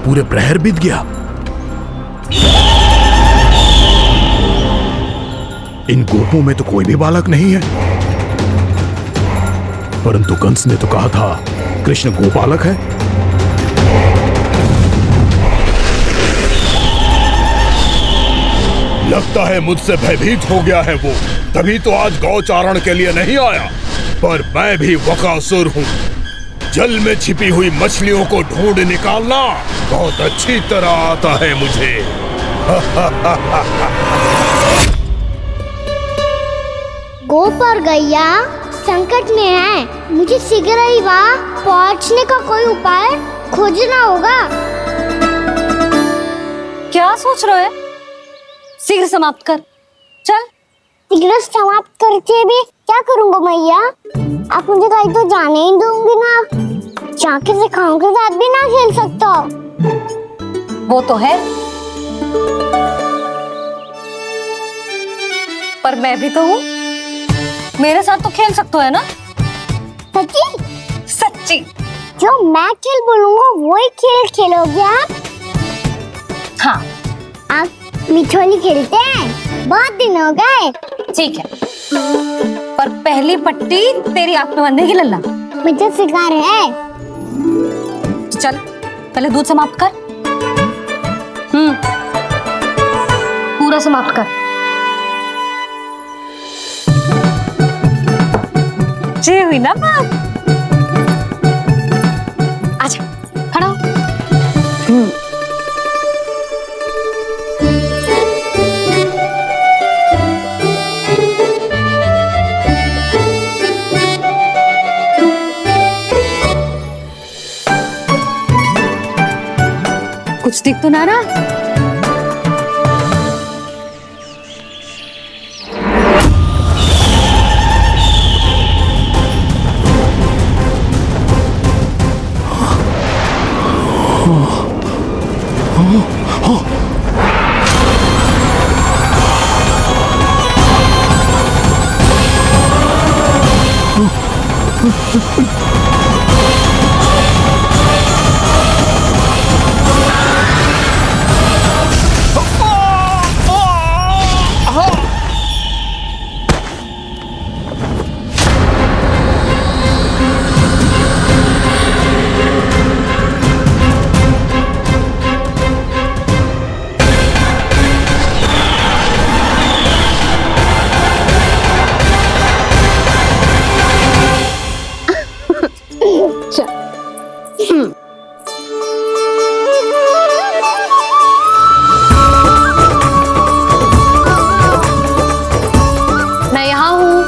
पूरे प्रहर बीत गया। इन गोपों में तो कोई भी बालक नहीं है, परंतु कंस ने तो कहा था कृष्ण गोपालक है। लगता है मुझसे भयभीत हो गया है वो, तभी तो आज गौचारण के लिए नहीं आया। पर मैं भी बकासुर हूँ। जल में छिपी हुई मछलियों को ढूंढ निकालना बहुत अच्छी तरह आता है मुझे। गोप और गैया संकट में है, मुझे शीघ्र ही वहाँ पहुँचने का कोई उपाय खोजना होगा। क्या सोच रहे हो? शीघ्र समाप्त कर, चल। शीघ्र समाप्त करके भी क्या करूँगा मैया? आप मुझे कहीं तो जाने ही दूंगी ना। जाके सिखाओं के साथ भी ना खेल सकता। वो तो है, पर मैं भी तो हूँ, मेरे साथ तो खेल सकते हो है ना? सच्ची? सच्ची। जो मैं खेल बोलूँगा वही खेल खेलोगे आप? हाँ। आप मिठोली खेलते हैं? बहुत दिन हो गए। ठीक है, पर पहली पट्टी तेरी आंख में बांधने की लल्ला। मुझे शिकार है। चल पहले दूध समाप्त कर। पूरा समाप्त कर। जे हुई ना बात। आजा, खड़ा हो। कुछ दिख तो ना रहा? मैं यहाँ हूँ।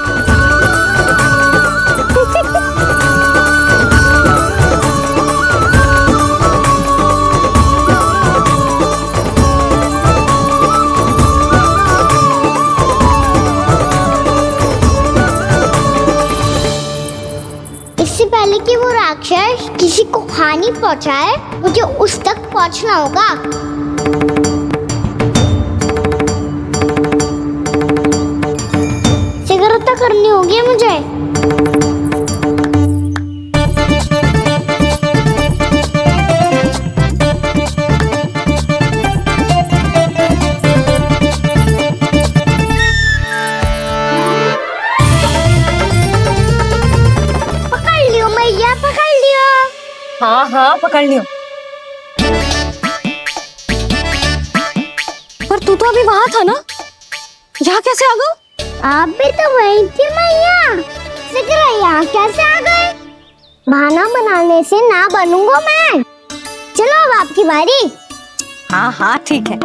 इससे पहले कि वो राक्षस किसी को हानि पहुंचाए, मुझे उस तक पहुंचना होगा। शीघ्रता करनी होगी मुझे। पकड़ लियो मैया, पकड़ लियो। हाँ हाँ पकड़ लियो। पर तू तो अभी वहां था ना, यहाँ कैसे आ गया? आप भी तो वही थी मैया, शीघ्र यहाँ कैसे आ गए? बहाना बनाने से ना बनूंगा मैं। चलो अब आपकी बारी। हाँ हाँ ठीक है।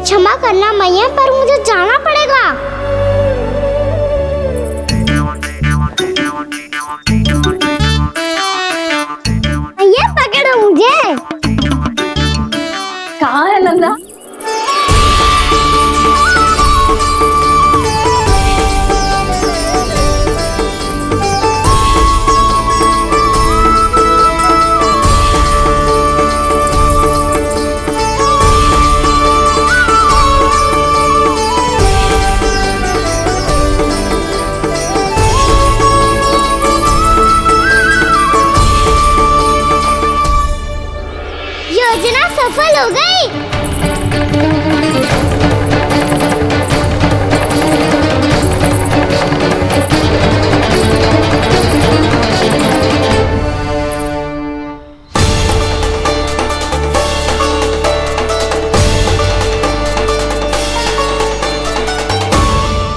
क्षमा करना मैया, पर मुझे जाना पड़ेगा। मैया पकड़ो मुझे। कहाँ है लल्ला? सफल हो गई।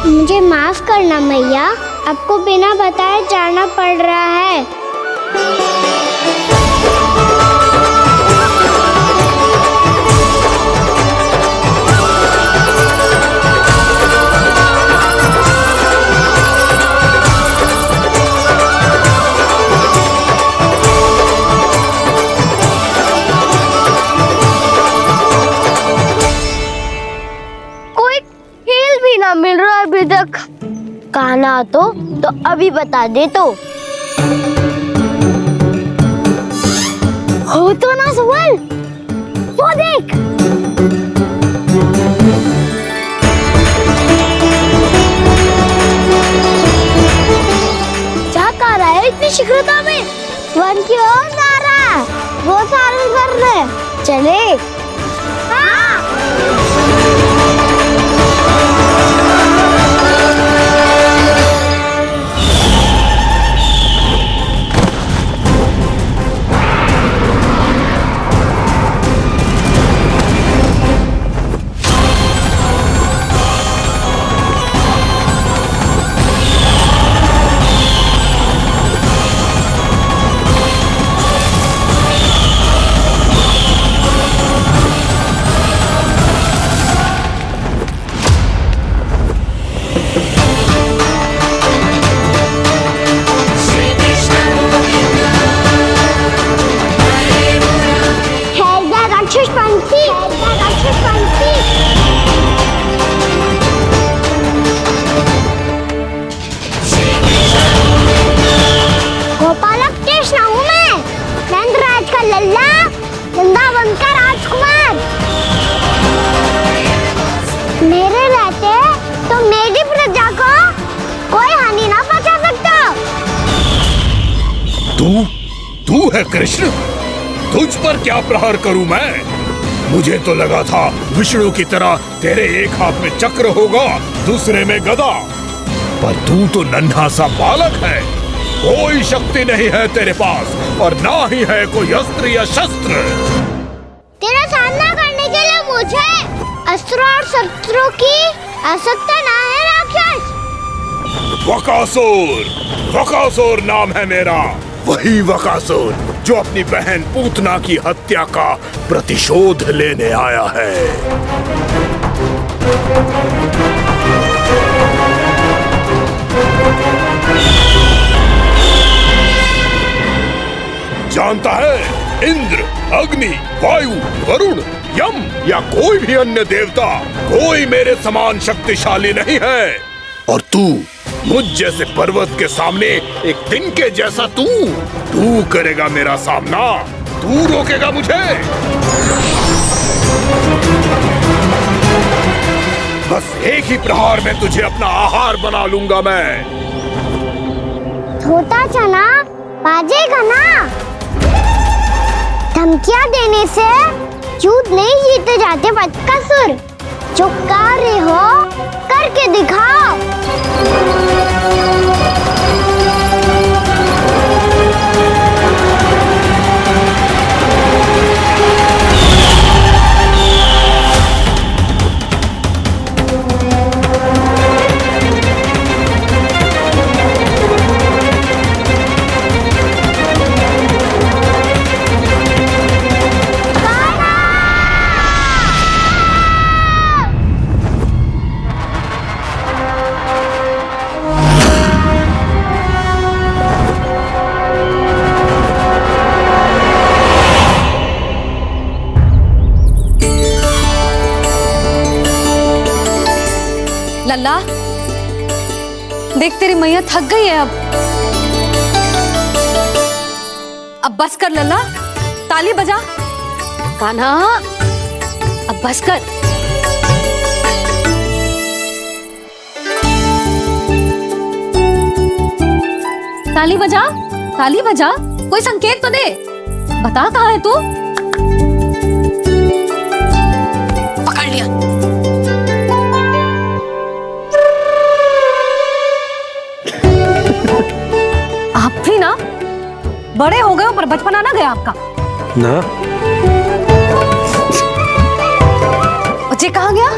मुझे माफ करना मैया, आपको बिना बताए जाना पड़ रहा है। कोई हिल भी ना मिल रहा अभी तक। कहना तो अभी बता दे तो। हो तो ना सवाल, वो देख। क्या कर रहा है इतनी शीघ्रता में? वन की ओर जा रहा है, वो सारे कर रहे। चले। हाँ। गोपालक कृष्ण हूँ मैं, नंदराज का लल्ला, वृंदावन का राजकुमार। मेरे रहते तो मेरी प्रजा को कोई हानि ना पहुंचा सकता। तू है कृष्ण? तुझ पर क्या प्रहार करूं मैं? मुझे तो लगा था विष्णु की तरह तेरे एक हाथ में चक्र होगा, दूसरे में गदा, पर तू तो नन्हा सा बालक है। कोई शक्ति नहीं है तेरे पास और ना ही है कोई अस्त्र या शस्त्र। तेरा सामना करने के लिए मुझे अस्त्रों और शस्त्रों की आवश्यकता ना है राक्षस। वकासुर नाम है मेरा, वही वकासुर जो अपनी बहन पूतना की हत्या का प्रतिशोध लेने आया है। जानता है, इंद्र, अग्नि, वायु, वरुण, यम या कोई भी अन्य देवता कोई मेरे समान शक्तिशाली नहीं है। और तू मुझ जैसे पर्वत के सामने एक तिनके जैसा तू करेगा मेरा सामना? तू रोकेगा मुझे? बस एक ही प्रहार में तुझे अपना आहार बना लूंगा मैं। छोटा चना बाजेगा ना। धमकियां देने से युद्ध नहीं जीते जाते बदकसूर। जो कार्य हो करके दिखाओ। लल्ला, देख तेरी मैया थक गई है अब बस कर लल्ला, ताली बजा। कान्हा, अब बस कर। ताली बजा, ताली बजा, कोई संकेत तो दे। बता कहाँ है तू? बड़े हो गए हो पर बचपना ना गया आपका। ना बच्चे कहाँ गया?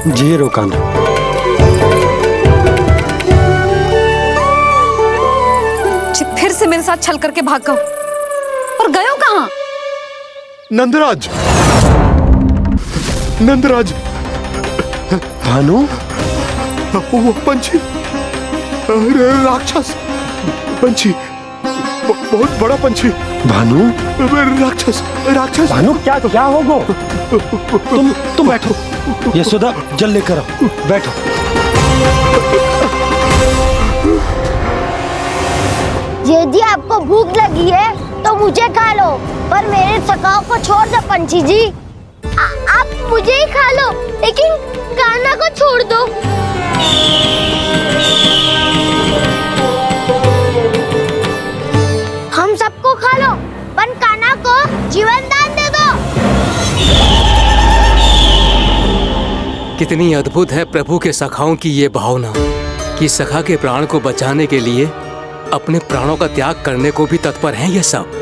जी रोकाना। फिर से मेरे साथ छल करके भाग गए और गए हो कहाँ? नंदराज, नंदराज, भानु, वो पंछी, अरे राक्षस पंछी, बहुत बड़ा पंछी। भानु, राक्षस, राक्षस। भानु क्या क्या होगा? तुम बैठो, यशोदा जल लेकर आओ, बैठो। यदि आपको भूख लगी है तो मुझे खा लो, पर मेरे थकाव को छोड़ दो पंछी जी। आप मुझे ही खा लो, लेकिन कान्हा को छोड़ दो। हम सबको खा लो, पर कान्हा को जीवन दान दे दो। कितनी अद्भुत है प्रभु के सखाओं की ये भावना कि सखा के प्राण को बचाने के लिए अपने प्राणों का त्याग करने को भी तत्पर हैं ये सब।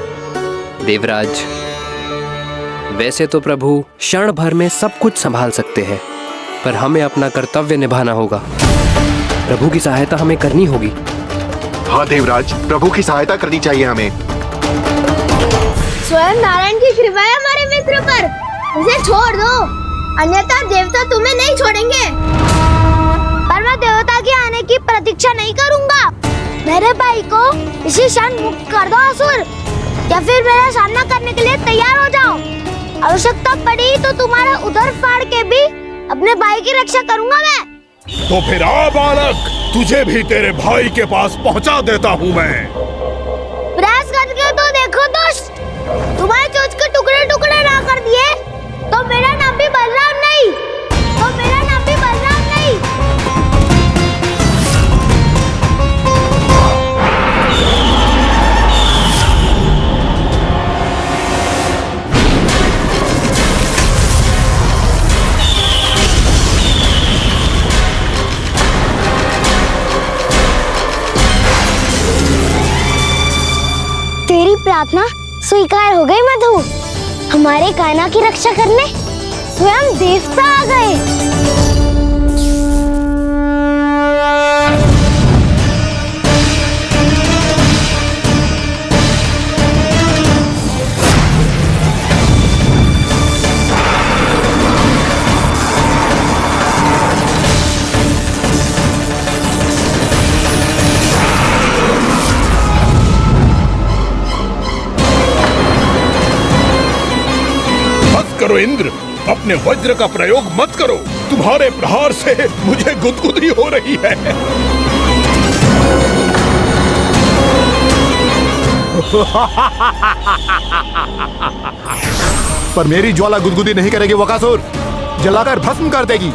देवराज, वैसे तो प्रभु क्षण भर में सब कुछ संभाल सकते हैं, पर हमें अपना कर्तव्य निभाना होगा। प्रभु की सहायता हमें करनी होगी। हाँ देवराज, प्रभु की सहायता करनी चाहिए हमें। स्वयं नारायण की कृपा है हमारे मित्र पर, उसे छोड़ दो, अन्यथा देवता तुम्हें नहीं छोड़ेंगे। पर मैं देवता के आने की प्रतीक्षा नहीं करूंगा। मेरे भाई को इसी क्षण मुक्त कर दो असुर, या फिर मेरा सामना करने के लिए तैयार हो जाओ। आवश्यकता पड़ी तो तुम्हारा उदर फाड़ के भी अपने भाई की रक्षा करूंगा मैं। तो फिर आ बालक, तुझे भी तेरे भाई के पास पहुंचा देता हूँ मैं। प्रयास करके तो देखो दोस्त, तुम्हारे चोंच के टुकड़े टुकड़े ना कर दिए तो मेरा नाम भी बलराम नहीं, तो मेरा नाम भी बलराम नहीं। तेरी प्रार्थना स्वीकार हो गई मधु। हमारे कान्हा की रक्षा करने स्वयं देवता आ गए। करो इंद्र, अपने वज्र का प्रयोग मत करो। तुम्हारे प्रहार से मुझे गुदगुदी हो रही है। पर मेरी ज्वाला गुदगुदी नहीं करेगी वकासुर, जलाकर भस्म कर देगी।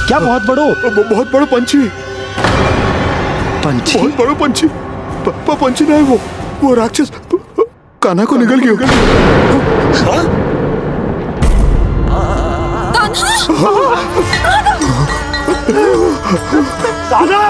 क्या बहुत बड़ो? बहुत बड़ा पंछी। पंछी? बहुत बड़ा पंछी। पंछी नहीं, वो राक्षस कान्हा को निगल गया। कान्हा!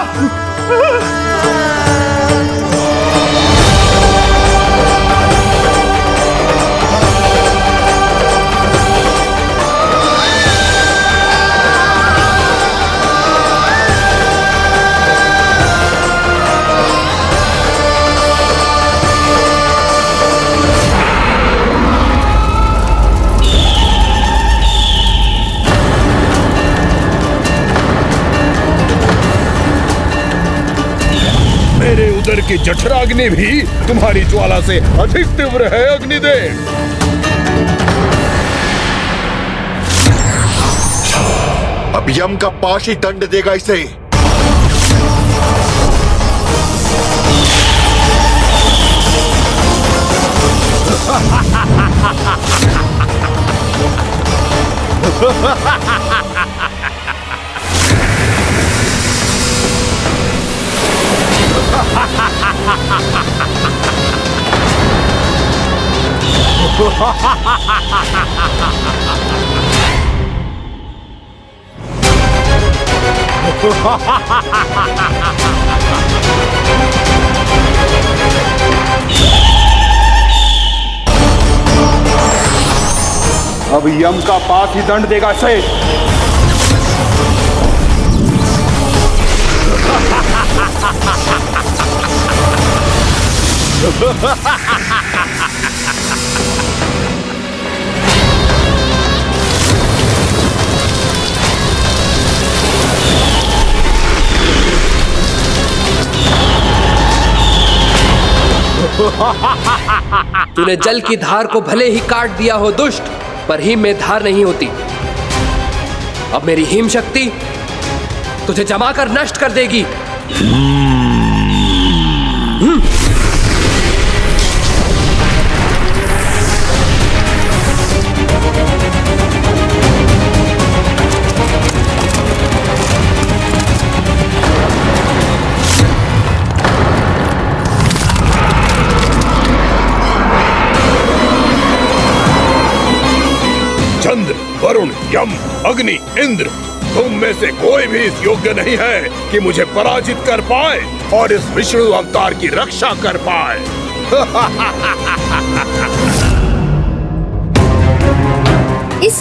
मेरे उदर की जठराग्नि भी तुम्हारी ज्वाला से अधिक तीव्र है अग्निदेव। अब यम का पाश ही दंड देगा इसे। अब यम का पास ही दंड देगा इसे। तूने जल की धार को भले ही काट दिया हो दुष्ट, पर हिम में धार नहीं होती। अब मेरी हिम शक्ति तुझे जमा कर नष्ट कर देगी। चंद्र, वरुण, यम, अग्नि, इंद्र, तुम में से कोई भी इस योग्य नहीं है कि मुझे पराजित कर पाए और इस विष्णु अवतार की रक्षा कर पाए। इस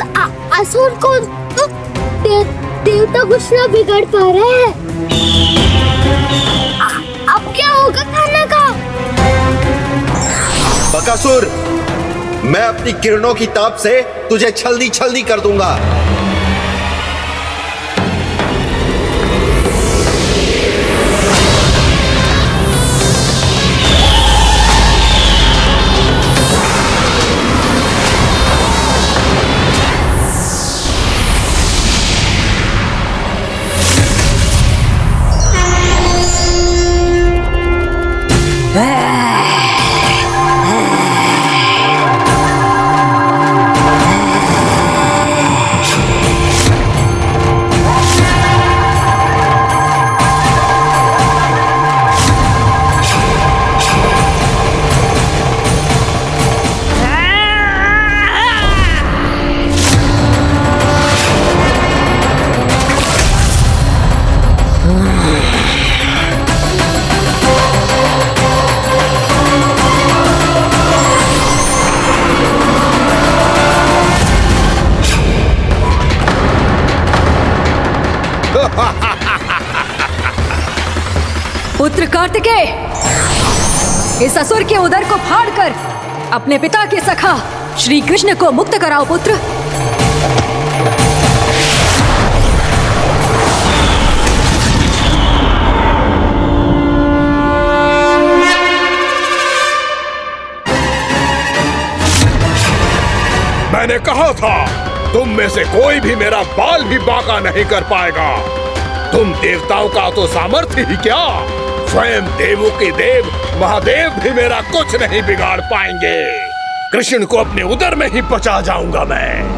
असुर को तो देवता कुछ ना बिगाड़ पा रहे हैं। अब क्या होगा खाने का? बकासुर, मैं अपनी किरणों की ताप से तुझे छल्दी छल्दी कर दूंगा। पुत्र कार्तिकेय, इस असुर के उदर को फाड़कर अपने पिता के सखा श्री कृष्ण को मुक्त कराओ पुत्र। मैंने कहा था, तुम में से कोई भी मेरा बाल भी बांका नहीं कर पाएगा। तुम देवताओं का तो सामर्थ्य ही क्या, स्वयं देवों के देव महादेव भी मेरा कुछ नहीं बिगाड़ पाएंगे। कृष्ण को अपने उदर में ही पचा जाऊंगा मैं।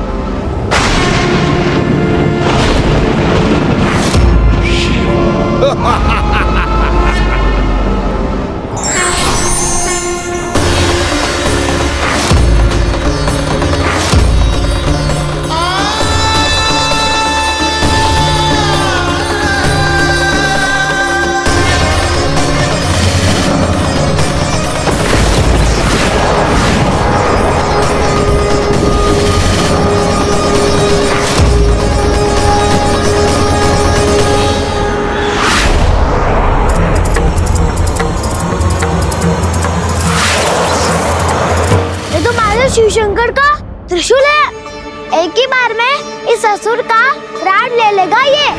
शिव शंकर का त्रिशूल है। एक ही बार में इस असुर का प्राण ले लेगा ये।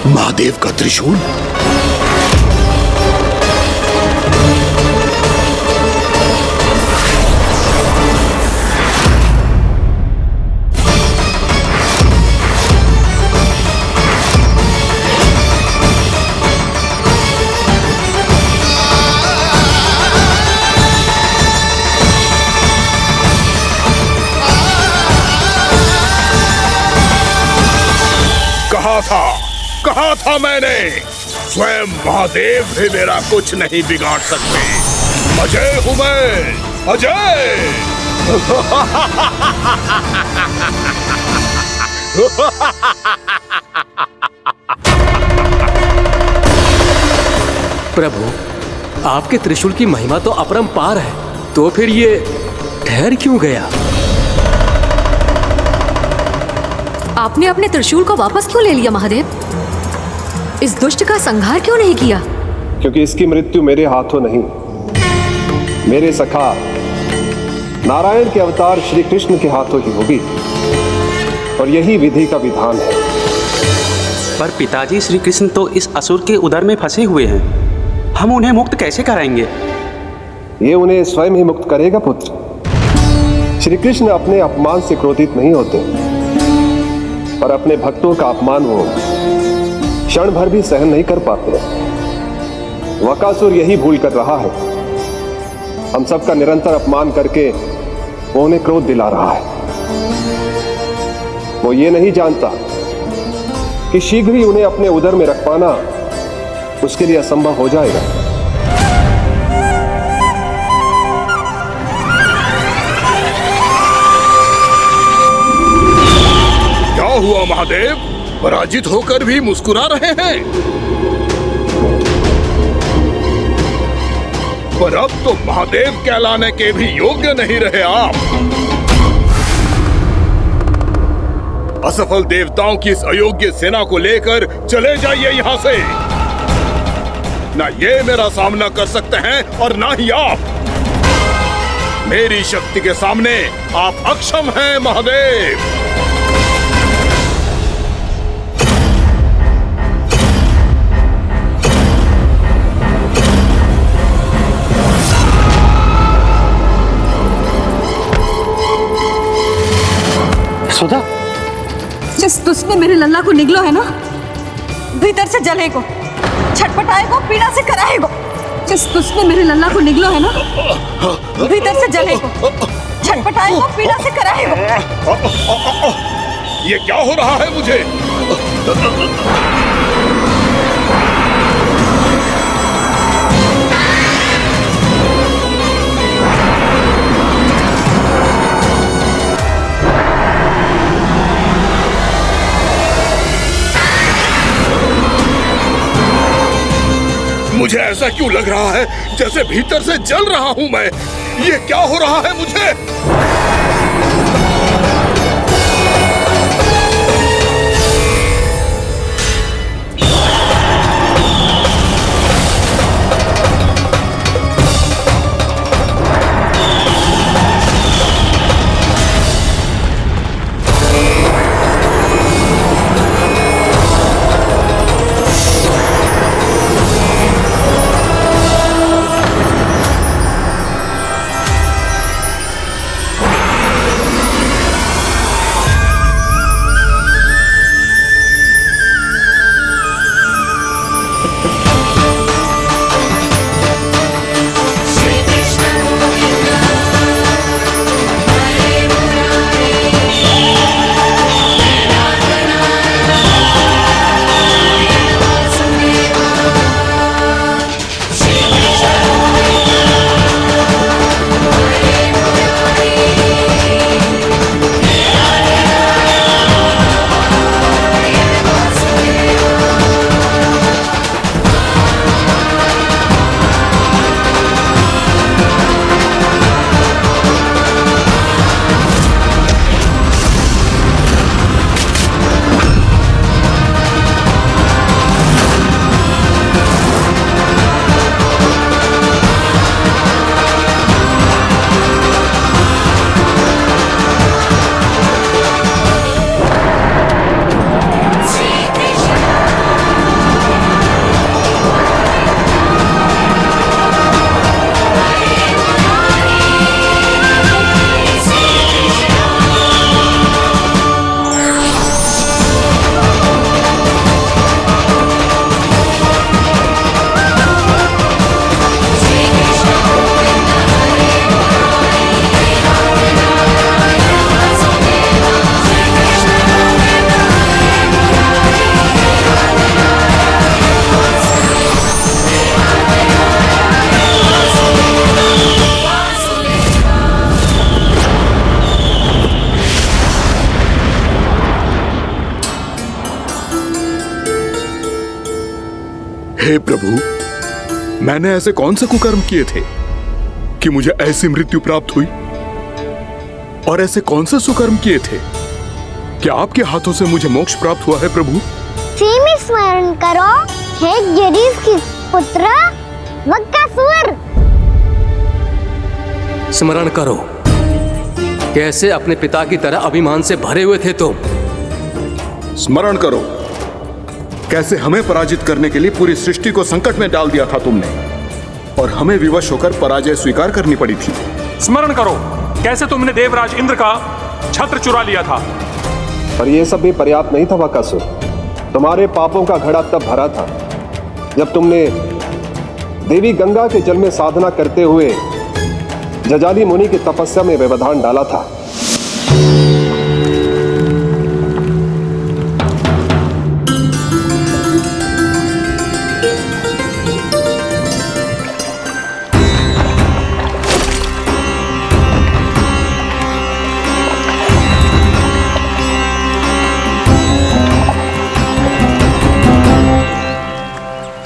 महादेव का त्रिशूल। कहा था मैंने, स्वयं महादेव भी मेरा कुछ नहीं बिगाड़ सकते। अजय हूं मैं, अजय। प्रभु, आपके त्रिशूल की महिमा तो अपरंपार है, तो फिर ये ठहर क्यों गया? आपने अपने त्रिशूल को वापस क्यों ले लिया महादेव? इस दुष्ट का संहार क्यों नहीं किया? क्योंकि इसकी मृत्यु मेरे हाथों नहीं, मेरे सखा नारायण के अवतार श्री कृष्ण के हाथों ही होगी, और यही विधि का विधान है। पर पिताजी, श्री कृष्ण तो इस असुर के उदर में फंसे हुए हैं, हम उन्हें मुक्त कैसे कराएंगे? ये उन्हें स्वयं ही मुक्त करेगा पुत्र। श्री कृष्ण अपने अपमान से क्रोधित नहीं होते, पर अपने भक्तों का अपमान वो क्षण भर भी सहन नहीं कर पाते। वकासुर यही भूल कर रहा है, हम सबका निरंतर अपमान करके वो उन्हें क्रोध दिला रहा है। वो ये नहीं जानता कि शीघ्र ही उन्हें अपने उदर में रख पाना उसके लिए असंभव हो जाएगा। क्या हुआ महादेव, पराजित होकर भी मुस्कुरा रहे हैं? पर अब तो महादेव कहलाने के भी योग्य नहीं रहे आप। असफल देवताओं की इस अयोग्य सेना को लेकर चले जाइए यहां से। ना ये मेरा सामना कर सकते हैं और ना ही आप। मेरी शक्ति के सामने आप अक्षम हैं महादेव। सुधा, जिस दुष्ट ने मेरे लल्ला को निगलो है ना, भीतर से जलेगो, छटपटाएगो, पीड़ा से कराएगो। जिस दुष्ट ने मेरे लल्ला को निगलो है ना, भीतर से जलेगो, छटपटाएगो, पीड़ा से कराएगो। ये क्या हो रहा है मुझे? मुझे ऐसा क्यों लग रहा है जैसे भीतर से जल रहा हूं मैं? ये क्या हो रहा है मुझे? हे प्रभु, मैंने ऐसे कौन से कुकर्म किए थे कि मुझे ऐसी मृत्यु प्राप्त हुई? और ऐसे कौन से सुकर्म किए थे कि आपके हाथों से मुझे मोक्ष प्राप्त हुआ है प्रभु? में स्मरण करो, हे जरीफ की पुत्र वक्कासुर। स्मरण करो, कैसे अपने पिता की तरह अभिमान से भरे हुए थे तुम। स्मरण करो, कैसे हमें पराजित करने के लिए पूरी सृष्टि को संकट में डाल दिया था तुमने, और हमें विवश होकर पराजय स्वीकार करनी पड़ी थी। स्मरण करो, कैसे तुमने देवराज इंद्र का छत्र चुरा लिया था। पर यह सब भी पर्याप्त नहीं था वक्कासुर। तुम्हारे पापों का घड़ा तब भरा था जब तुमने देवी गंगा के जल में साधना करते हुए जजाली मुनि की तपस्या में व्यवधान डाला था।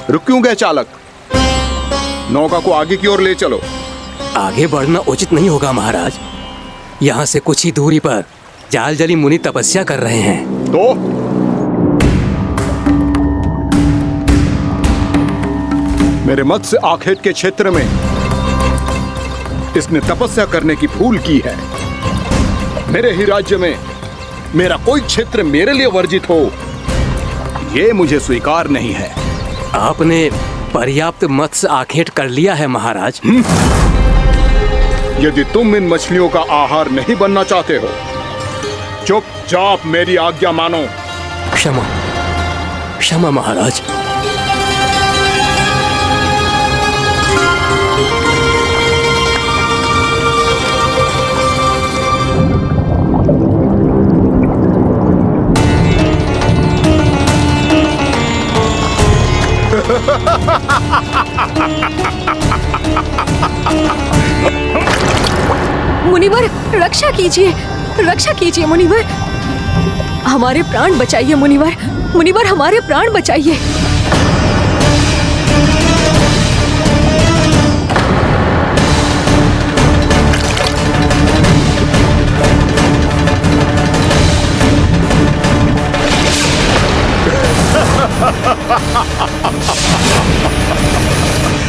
रुक क्यों गए चालक? नौका को आगे की ओर ले चलो। आगे बढ़ना उचित नहीं होगा महाराज। यहाँ से कुछ ही दूरी पर जालजली मुनि तपस्या कर रहे हैं। तो मेरे मत्स्य आखेट के क्षेत्र में इसने तपस्या करने की भूल की है। मेरे ही राज्य में मेरा कोई क्षेत्र मेरे लिए वर्जित हो, यह मुझे स्वीकार नहीं है। आपने पर्याप्त मत्स्य आखेट कर लिया है महाराज। यदि तुम इन मछलियों का आहार नहीं बनना चाहते हो, चुपचाप मेरी आज्ञा मानो। क्षमा, क्षमा महाराज। मुनिवर, रक्षा कीजिए, रक्षा कीजिए मुनिवर, हमारे प्राण बचाइए मुनिवर, मुनिवर हमारे प्राण बचाइए।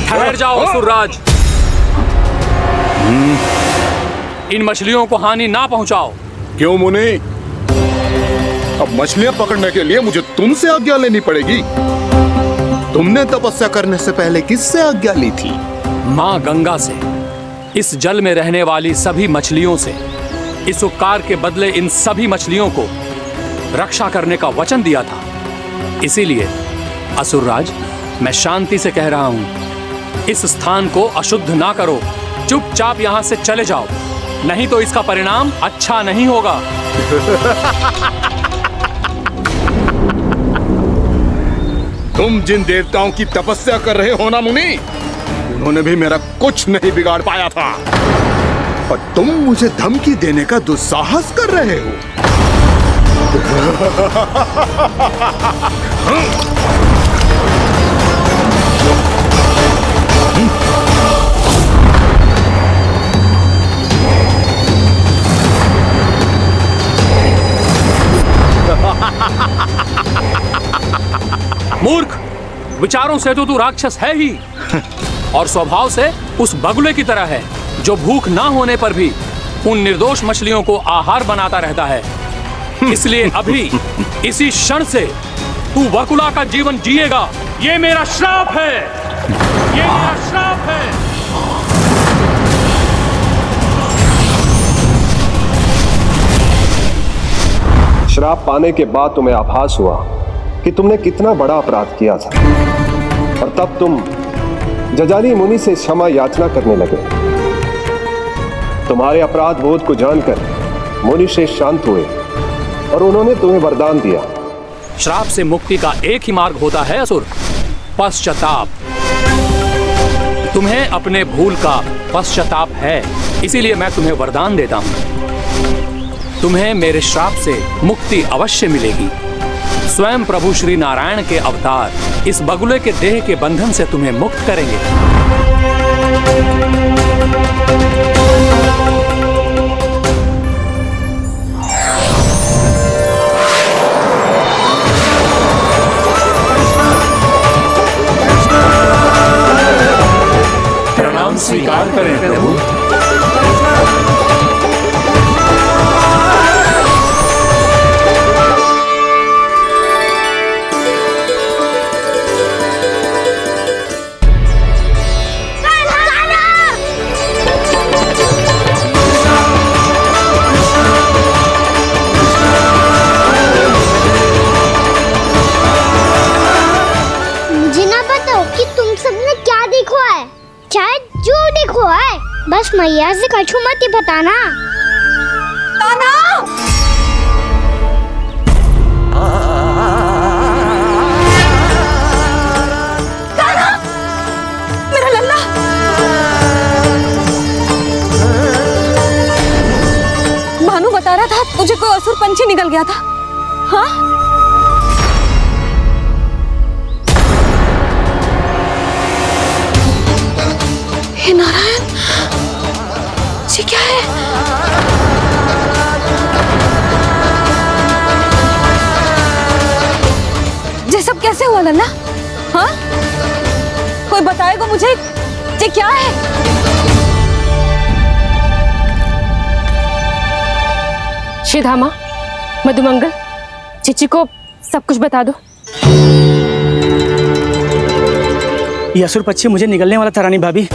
ठहर जाओ असुरराज, इन मछलियों को हानि ना पहुंचाओ। क्यों मुनि? अब मछलियां पकड़ने के लिए मुझे तुमसे आज्ञा लेनी पड़ेगी। तुमने तपस्या करने से पहले किससे आज्ञा ली थी? माँ गंगा से, इस जल में रहने वाली सभी मछलियों से। इस उपकार के बदले इन सभी मछलियों को रक्षा करने का वचन दिया था। इसीलिए असुरराज, मैं शांति से कह रहा हूं, इस स्थान को अशुद्ध ना करो। चुपचाप यहां से चले जाओ, नहीं तो इसका परिणाम अच्छा नहीं होगा। तुम जिन देवताओं की तपस्या कर रहे हो ना मुनि, उन्होंने भी मेरा कुछ नहीं बिगाड़ पाया था, और तुम मुझे धमकी देने का दुस्साहस कर रहे हो। मूर्ख, विचारों से तो तू राक्षस है ही, और स्वभाव से उस बगुले की तरह है जो भूख ना होने पर भी उन निर्दोष मछलियों को आहार बनाता रहता है। इसलिए अभी इसी क्षण से तू बकुला का जीवन जिएगा। ये मेरा श्राप है, ये मेरा श्राप है। श्राप पाने के बाद तुम्हें आभास हुआ कि तुमने कितना बड़ा अपराध किया था, और तब तुम जजाली मुनि से क्षमा याचना करने लगे। तुम्हारे अपराध बोध को जानकर मुनि श्रेष्ठ शांत हुए और उन्होंने तुम्हें वरदान दिया। श्राप से मुक्ति का एक ही मार्ग होता है असुर, पश्चाताप। तुम्हें अपने भूल का पश्चाताप है, इसीलिए मैं तुम्हें वरदान देता हूं। तुम्हें मेरे श्राप से मुक्ति अवश्य मिलेगी। स्वयं प्रभु श्री नारायण के अवतार इस बगुले के देह के बंधन से तुम्हें मुक्त करेंगे। प्रणाम स्वीकार करें प्रभु। बस मैया से कछु मत ही बताना। कान्हा! कान्हा! मेरा लल्ला! भानु बता रहा था तुझे कोई असुर पंछी निकल गया था। हाँ? हे नारायण, ये क्या है? ये सब कैसे हुआ लल्ला? हाँ? कोई बताएगा मुझे ये क्या है? श्रीधामा, मधुमंगल, चिची को सब कुछ बता दो। ये असुर पक्षी मुझे निगलने वाला था रानी भाभी,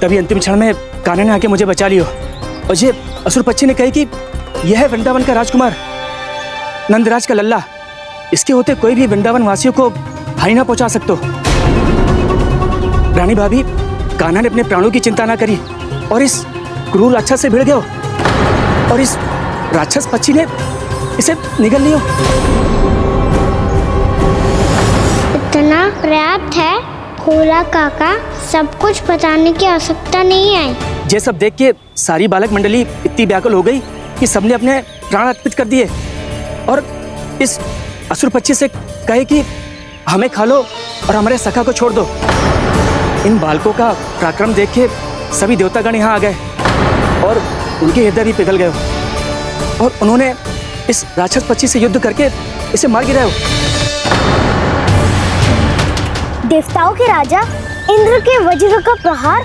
तभी अंतिम क्षण में कान्हा ने आके मुझे बचा लियो। और ये असुर पक्षी ने कही कि यह है वृंदावन का राजकुमार नंदराज का लल्ला, इसके होते कोई भी वृंदावन वासियों को हानि ना पहुंचा सकते। रानी भाभी, कान्हा ने अपने प्राणों की चिंता ना करी और इस क्रूर राक्षस से भिड़ गयो और इस राक्षस पक्षी ने इसे निगल लियो। इतना पर्याप्त है भोला काका, सब कुछ बताने की आवश्यकता नहीं है। ये सब देख के सारी बालक मंडली इतनी व्याकुल हो गई कि सबने अपने प्राण अर्पित कर दिए और इस असुर पक्षी से कहे कि हमें खा लो और हमारे सखा को छोड़ दो। इन बालकों का पराक्रम देख के सभी देवतागण यहाँ आ गए और उनके हृदय भी पिघल गए और उन्होंने इस राक्षस पक्षी से युद्ध करके इसे मार गिराया। देवताओं के राजा इंद्र के वज्र का प्रहार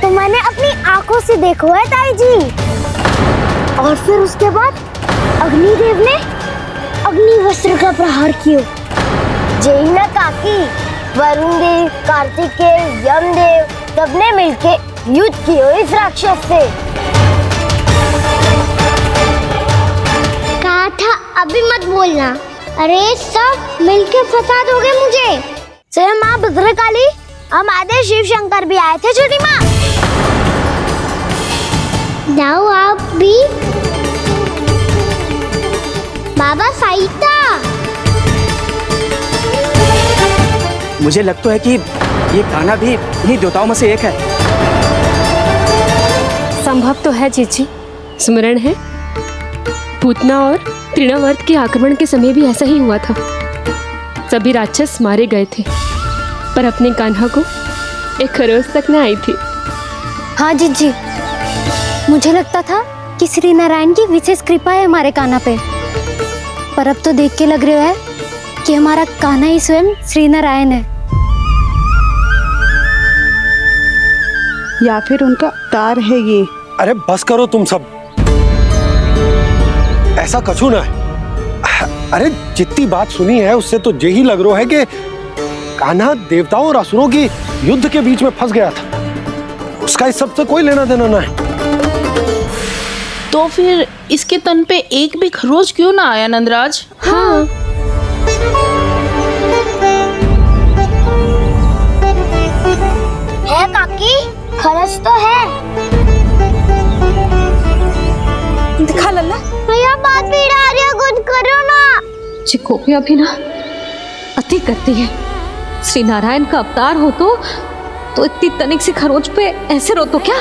तो मैंने अपनी आंखों से देखा है ताई जी। और फिर उसके बाद अग्निदेव ने अग्निवस्त्र का प्रहार किया। जय ना काकी, वरुण देव, कार्तिकेय, यमदेव सबने मिलके युद्ध किया इस राक्षस से। कहा था अभी मत बोलना। अरे सब मिलके फंसा दोगे मुझे। जय माँ भद्रकाली, हमारे शिव शंकर भी आए थे छोटी माँ। जाओ आप भी। बाबा साईता, मुझे लगता है कि ये कान्हा भी इन्हीं देवताओं में से एक है। संभव तो है चीची। स्मरण है पूतना और तृणावर्त के आक्रमण के समय भी ऐसा ही हुआ था। सभी राक्षस मारे गए थे पर अपने कान्हा को एक खरोच तक न आई थी। हाँ जीजी, मुझे लगता था कि श्री नारायण की विशेष कृपा है हमारे कान्हा पे, पर अब तो देख के लग रहा है कि हमारा कान्हा ही स्वयं श्री नारायण है। या फिर उनका अवतार है ये। अरे बस करो तुम सब, ऐसा कछु ना है। अरे जितनी बात सुनी है उससे तो यही लग रहा है कि कान्हा देवताओं और असुरों की युद्ध के बीच में फंस गया था। उसका इस सब से कोई लेना देना ना है। तो फिर इसके तन पे एक भी खरोच क्यों ना आया नंदराज? हाँ। है काकी, खरोच तो है। दिखा लल्ला। भैया बात पीड़ा आ रही है, कुछ करो ना। चिकोपिया भी ना अति करती है। श्री नारायण का अवतार हो तो इतनी तनिक सी खरोच पे ऐसे रो तो क्या?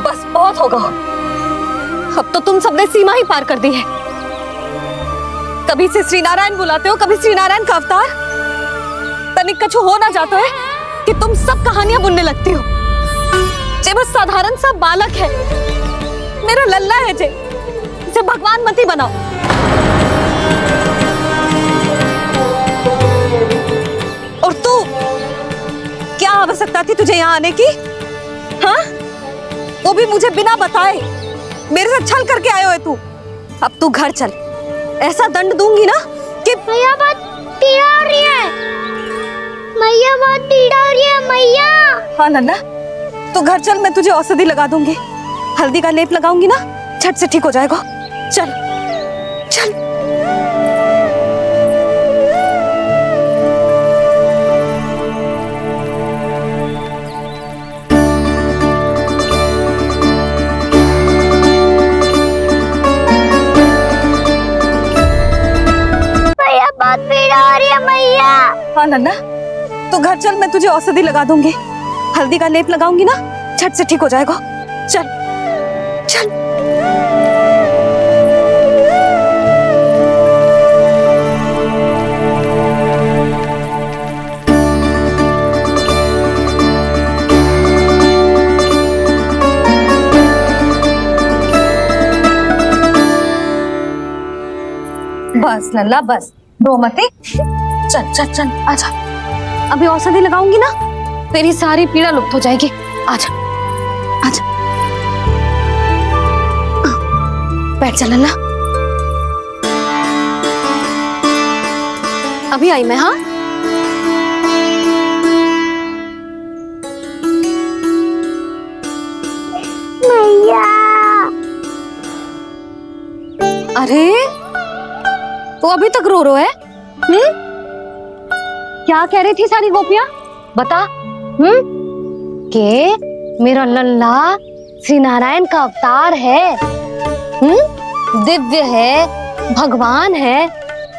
बस बहुत होगा। अब तो तुम सबने सीमा ही पार कर दी है। कभी से श्री नारायण बुलाते हो, कभी श्री नारायण का अवतार। तनिक कछु हो ना जाता है कि तुम सब कहानियां बुनने लगती हो। जे बस साधारण सा बालक है, मेरा लल्ला है जे, इसे भगवान मत ही बनाओ। और तू, क्या आवश्यकता थी तुझे यहाँ आने की? हाँ, वो भी मुझे बिना बताए। मेरे से छल करके आयो है तू। अब तू घर चल, ऐसा दंड दूंगी ना कि मैया बहुत पीड़ा हो रही है। मैया बहुत पीड़ा हो रही है मैया। हाँ नन्ना, तू घर चल, मैं तुझे औषधि लगा दूंगी। हल्दी का लेप लगाऊंगी ना, झट से ठीक हो जाएगा। चल चल। मैया बहुत पीड़ा हो रही है मैया। हाँ नन्ना, तू घर चल, मैं तुझे औषधि लगा दूंगी। हल्दी का लेप लगाऊंगी ना, झट से ठीक हो जाएगा। चल चल। बस लल्ला बस, रो मत। चल चल चल, आजा। अभी औषधि लगाऊंगी ना, तेरी सारी पीड़ा लुप्त हो जाएगी। आजा आजा, बैठ जा लल्ला। अभी आई मैं। हाँ, मैया। अरे तो अभी तक रो है? क्या कह रही थी सारी गोपियां? बता। के मेरा लल्ला श्री नारायण का अवतार है। दिव्य है, भगवान है।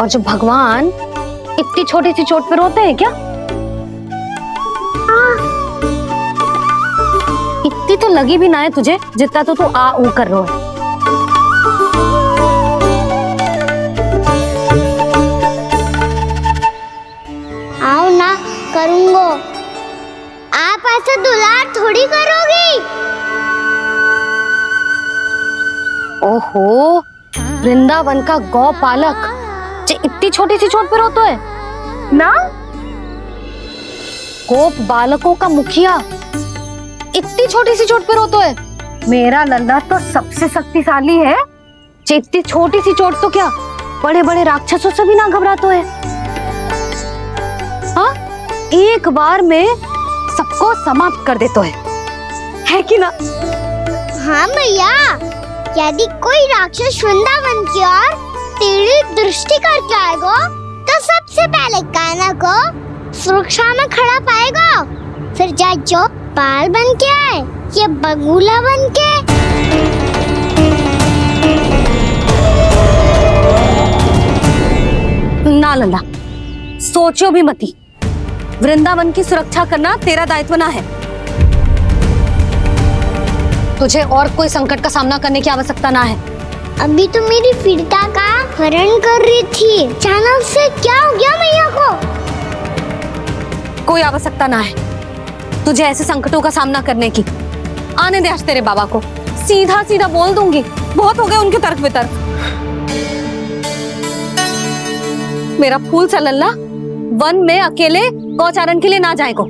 और जो भगवान इतनी छोटी सी चोट पे रोते हैं क्या? इतनी तो लगी भी ना है तुझे, जितना तो तू आ ऊ कर रो है। आओ ना, करूंगो। आप ऐसे दुलार थोड़ी करोगी। ओहो, वृंदावन का गौपालक जो इतनी छोटी सी चोट पे रोता है ना? गोप बालकों का मुखिया इतनी छोटी सी चोट पे रोता है? मेरा लल्ला तो सबसे शक्तिशाली है। इतनी छोटी सी चोट तो क्या, बड़े बड़े राक्षसों से भी ना घबराता है। हाँ, एक बार में सबको समाप्त कर देता है कि ना? हाँ मैया, यदि कोई राक्षस वृंदावन की ओर टेढ़ी दृष्टि करके आएगा तो सबसे पहले कान्हा को सुरक्षा में खड़ा पाएगा। फिर चाहे जो बाल बन के आए या बगुला बन के। ना लल्ला, सोचो भी मती। वृंदावन की सुरक्षा करना तेरा दायित्व ना है। तुझे और कोई संकट का सामना करने की आवश्यकता ना है। अभी तो मेरी पीड़िता का हरण कर रही थी, अचानक से क्या हो गया मैया को? कोई आवश्यकता ना है तुझे ऐसे संकटों का सामना करने की। आने दे आज तेरे बाबा को, सीधा सीधा बोल दूंगी। बहुत हो गए उनके तर्क वितर्क। मेरा फूल सा लल्ला वन में अकेले गौचारण के लिए ना जाए को।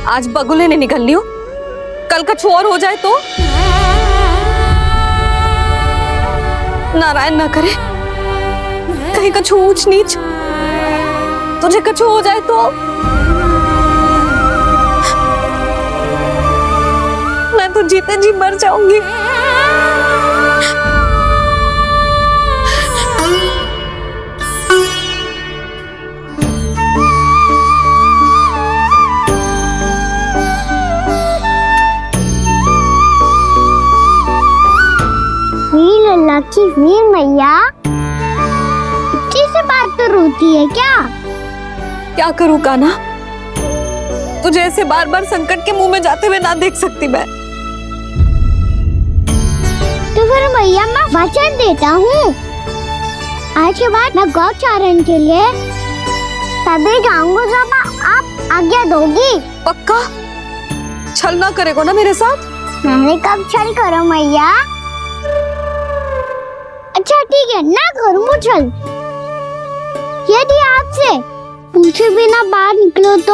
आज बगुले ने निकल लियो, कल का छोर हो जाए तो? नारायण ना करे, कहीं कछु ऊंच नीच तुझे कछु हो जाए तो? मैं तो जीते जी मर जाऊंगी। लल्ला की वीर मैया इतनी से बात तो रोती है क्या? क्या करूं कान्हा, तुझे ऐसे बार बार संकट के मुंह में जाते हुए ना देख सकती मैं। तो फिर मैया मैं वचन देता हूँ, आज के बाद मैं गौचारण के लिए तभी जाऊंगा जब आप आज्ञा दोगी। पक्का छल ना करेगा ना मेरे साथ? मैंने कब छल करो मैया? अच्छा ठीक है, ना करूँ छल। यदि आपसे पूछे बिना बाहर निकलो तो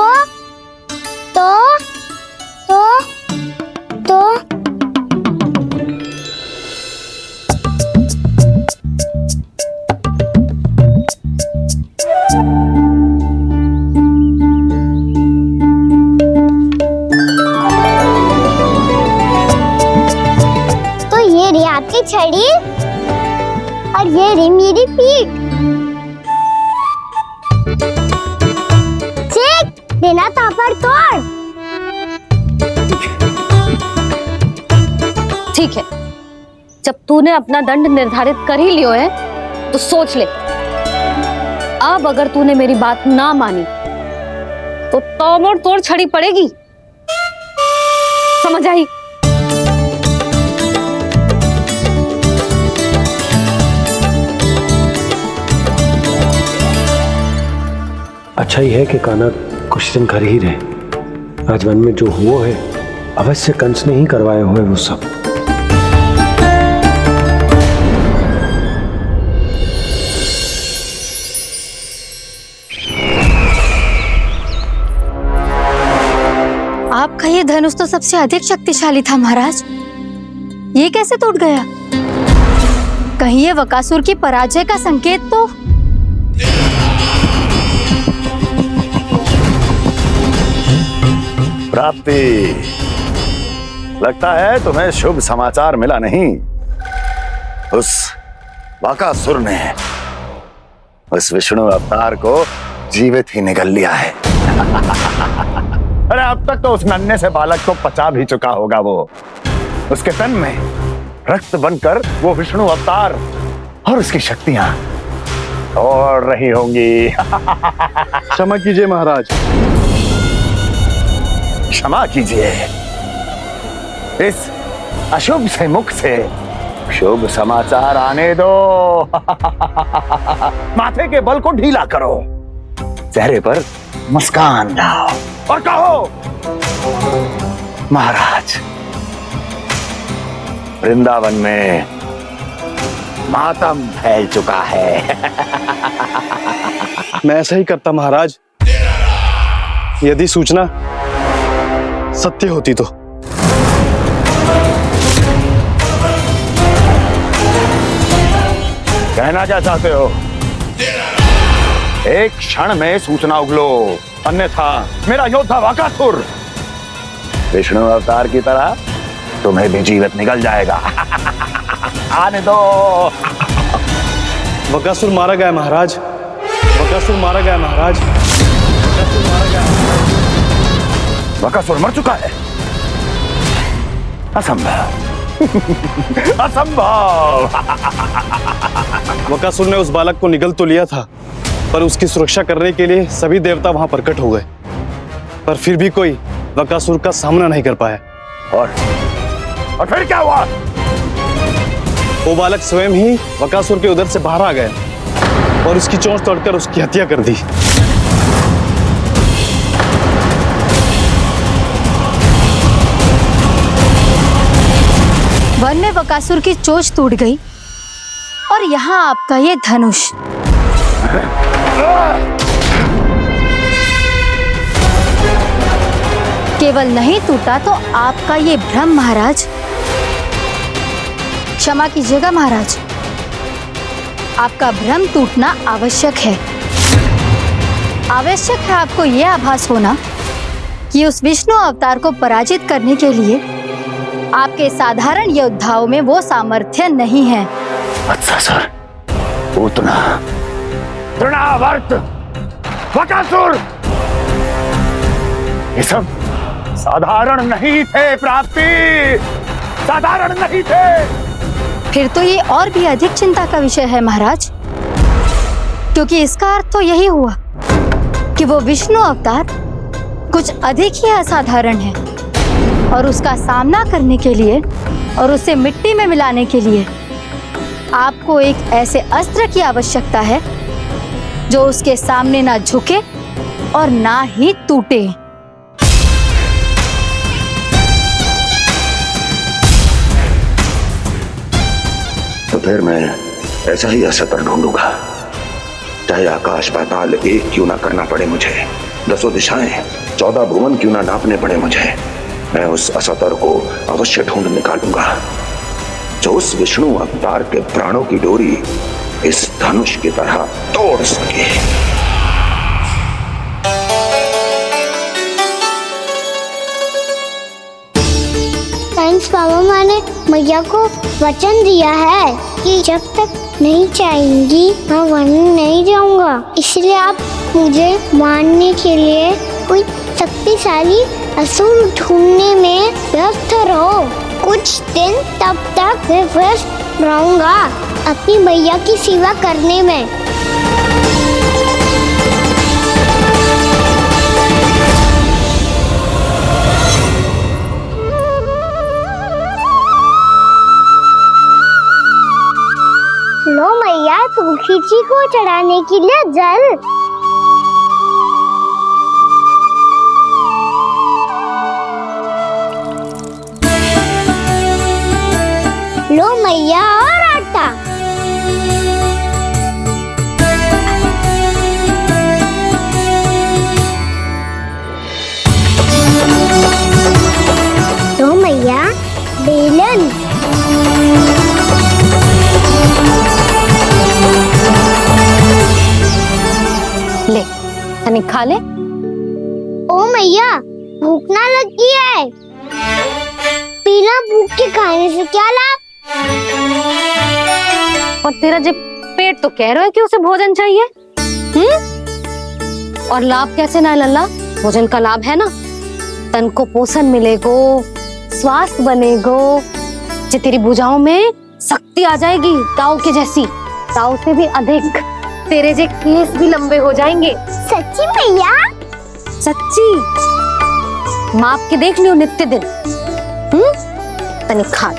ये रही आपकी छड़ी और ये रही मेरी पीठ। देना तापर तोड़। ठीक है, जब तूने अपना दंड निर्धारित कर ही लियो है तो सोच ले, अब अगर तूने मेरी बात ना मानी तो तोड़ तोड़ छड़ी पड़ेगी, समझ आई? अच्छा ही है कि कान्हा कुछ दिन घर ही रहे। राजवन में जो हुआ है अवश्य कंस ने ही करवाए हुए वो सब। आपका ये धनुष तो सबसे अधिक शक्तिशाली था महाराज, ये कैसे टूट गया? कहीं ये वकासुर की पराजय का संकेत तो? प्राप्ति, लगता है तुम्हें शुभ समाचार मिला नहीं। उस वकासुर ने उस विष्णु अवतार को जीवित ही निगल लिया है। अरे अब तक तो उस नन्हे से बालक को पचा भी चुका होगा। वो उसके तन में रक्त बनकर वो विष्णु अवतार और उसकी शक्तियां और रही होंगी। क्षमा कीजिए महाराज। क्षमा कीजिए, इस अशुभ से मुख से शुभ समाचार आने दो। माथे के बल को ढीला करो, चेहरे पर मुस्कान लाओ और कहो, महाराज, वृंदावन में मातम फैल चुका है। मैं ऐसा ही करता महाराज, यदि सूचना सत्य होती तो। कहना क्या चाहते हो? एक क्षण में सूचना उगलो, अन्यथा मेरा योद्धा वकासुर विष्णु अवतार की तरह तुम्हें भी जीवित निकल जाएगा। आने दो। वकासुर मारा गया महाराज, वकासुर मारा गया महाराज, वकासुर मारा गया। वकासुर मर चुका है? असंभव। असंभव। वकासुर ने उस बालक को निगल तो लिया था, पर उसकी सुरक्षा करने के लिए सभी देवता वहां प्रकट हो गए, पर फिर भी कोई वकासुर का सामना नहीं कर पाया। और फिर क्या हुआ? वो बालक स्वयं ही वकासुर के उदर से बाहर आ गया और उसकी चोंच तोड़कर उसकी हत्या कर दी। वन में वकासुर की चोंच टूट गई और यहाँ आपका ये धनुष। केवल नहीं टूटा तो आपका ये भ्रम महाराज। क्षमा कीजिएगा महाराज, आपका भ्रम टूटना आवश्यक है। आवश्यक है आपको यह आभास होना कि उस विष्णु अवतार को पराजित करने के लिए आपके साधारण योद्धाओं में वो सामर्थ्य नहीं है। अच्छा सर, पूतना, तृणावर्त, वकासुर, ये सब साधारण नहीं थे प्राप्ति, साधारण नहीं थे। फिर तो ये और भी अधिक चिंता का विषय है महाराज, क्योंकि इसका अर्थ तो यही हुआ कि वो विष्णु अवतार कुछ अधिक ही असाधारण है और उसका सामना करने के लिए और उसे मिट्टी में मिलाने के लिए आपको एक ऐसे अस्त्र की आवश्यकता है जो उसके सामने ना झुके और ना ही टूटे। तो फिर मैं ऐसा ही अस्त्र ढूंढूंगा, चाहे आकाश पाताल एक क्यों ना करना पड़े मुझे, 10 दिशाएं 14 भुवन क्यों ना नापने पड़े मुझे, मैं उस अस्त्र को अवश्य ढूंढ निकालूंगा जो उस विष्णु अवतार के प्राणों की डोरी इस धनुष की तरह तोड़ सके। साइंस बाबा ने मैया को वचन दिया है कि जब तक नहीं चाहेंगी मैं वन नहीं जाऊंगा, इसलिए आप मुझे मारने के लिए कोई शक्तिशाली असुर ढूंढने में व्यस्त रहो। कुछ दिन तब तक मैं व्यस्त रहूंगा अपनी मैया की सेवा करने में। लो मैया, तुलसी जी को चढ़ाने के लिए जल। लो मैया, और आटा। लो मैया, बेलन। ले, तनिक खा ले। ओ मैया, भूख ना लगी है। बिना भूख के खाने से क्या लाभ? और तेरा जब पेट तो कह रहा है कि उसे भोजन चाहिए, और लाभ कैसे ना लल्ला? भोजन का लाभ है ना, तन को पोषण मिलेगो, स्वास्थ्य बनेगो, जो तेरी भुजाओं में शक्ति आ जाएगी ताऊ के जैसी, ताऊ से भी अधिक। तेरे जे केस भी लंबे हो जाएंगे। सच्ची मैया? सच्ची। माप के देख लियो नित्य दिन। तनिक खा।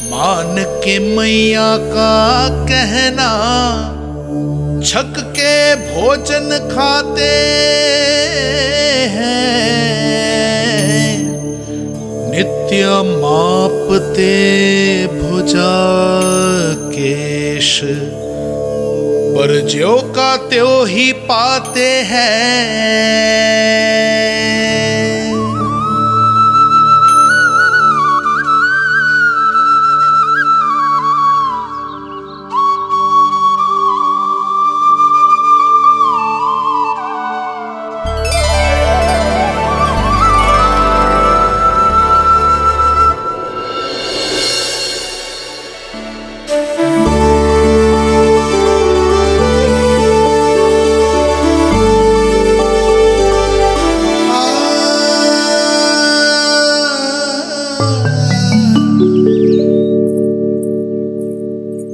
मान के मैया का कहना, छक के भोजन खाते हैं, नित्य मापते भुजा केश, पर ज्यों का त्यों ही पाते हैं।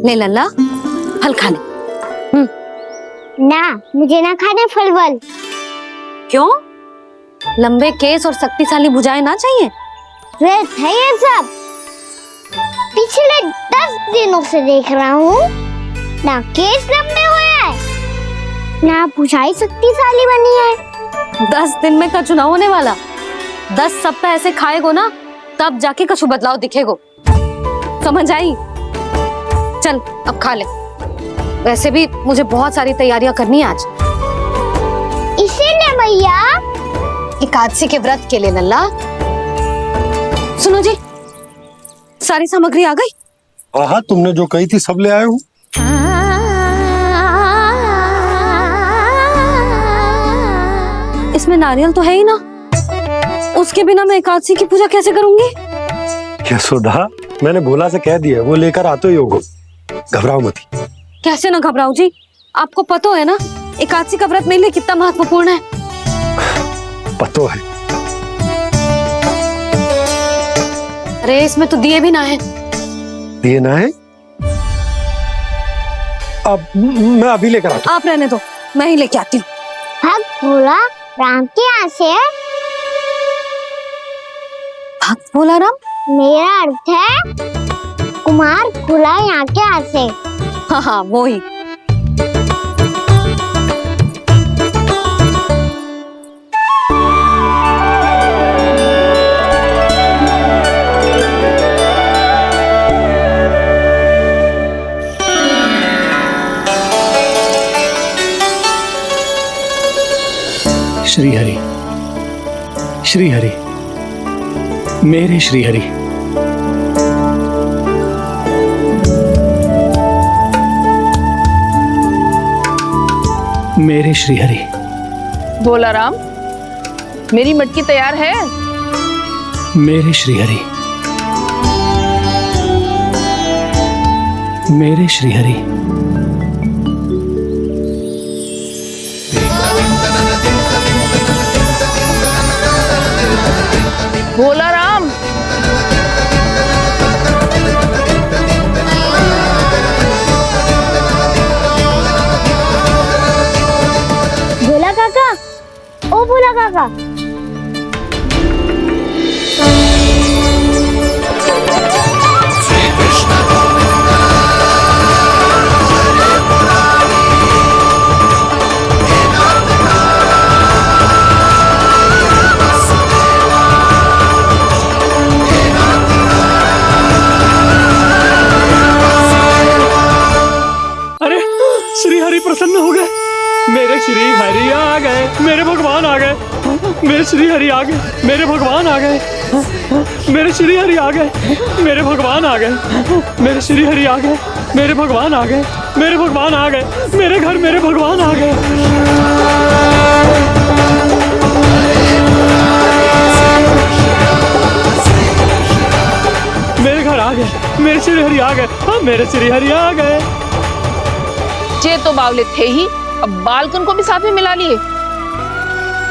ले लल्ला, फल खा ले। ना, मुझे ना खाने फल वल। क्यों? लंबे केस और शक्तिशाली भुजाएं ना चाहिए? व्यर्थ है ये सब। पिछले 10 दिनों से देख रहा हूँ, ना केस लंबे हुए हैं, ना भुजाएं शक्तिशाली बनी है। 10 दिन में का चुनाव होने वाला, 10 सप्ताह ऐसे खाएगो ना, तब जाके कछु बदलाव दिखेगो। समझ आई? चल अब खा ले। वैसे भी मुझे बहुत सारी तैयारियां करनी है आज। इसीलिए मैया, एकादशी के व्रत के लिए लल्ला। सुनो जी, सारी सामग्री आ गई? हाँ, तुमने जो कही थी सब ले आए हूँ। इसमें नारियल तो है ही ना, उसके बिना मैं एकादशी की पूजा कैसे करूंगी? यशोदा, मैंने भोला से कह दिया, वो लेकर आते ही होगा, घबराओ मत। कैसे ना घबराओ जी, आपको पता है ना एकादशी का व्रत मेरे लिए कितना महत्वपूर्ण है। पता है। अरे इसमें तो दिए भी ना है। दिए ना है? अब मैं अभी लेकर आता हूँ। आप रहने दो, मैं ही लेके आती हूँ। भाग भोला राम के यहाँ से है? भक्त भोला राम? मेरा अर्थ है कुमार भोला यहाँ के यहाँ से। हाँ हाँ वो ही। श्री हरि, श्री हरि, मेरे श्री हरि। मेरे श्री हरि। भोला राम, मेरी मटकी तैयार है? मेरे श्री हरि, मेरे श्री हरि। भोला राम, भोला काका, ओ भोला काका। श्री हरि प्रसन्न हो गए। मेरे श्री हरि आ गए, मेरे भगवान आ गए। मेरे श्री हरि आ गए, मेरे भगवान आ गए। मेरे श्री हरि आ गए, मेरे भगवान आ गए। मेरे श्री हरि आ गए, मेरे भगवान आ गए। मेरे भगवान आ गए, मेरे घर मेरे भगवान आ गए। मेरे घर आ गए, मेरे श्री हरि आ गए। हाँ मेरे श्री हरि आ गए। ये तो बावले थे ही, अब बालकन को भी साथ में मिला लिए।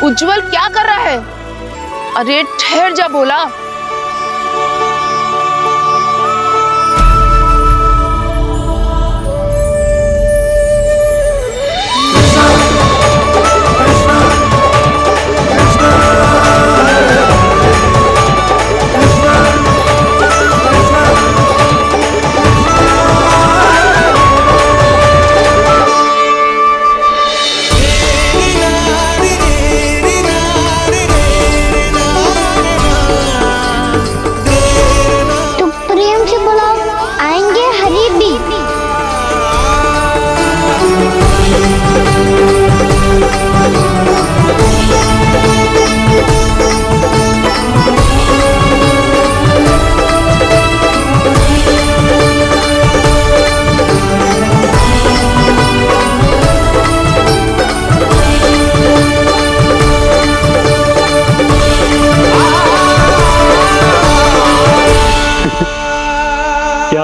उज्जवल क्या कर रहा है? अरे ठहर जा भोला।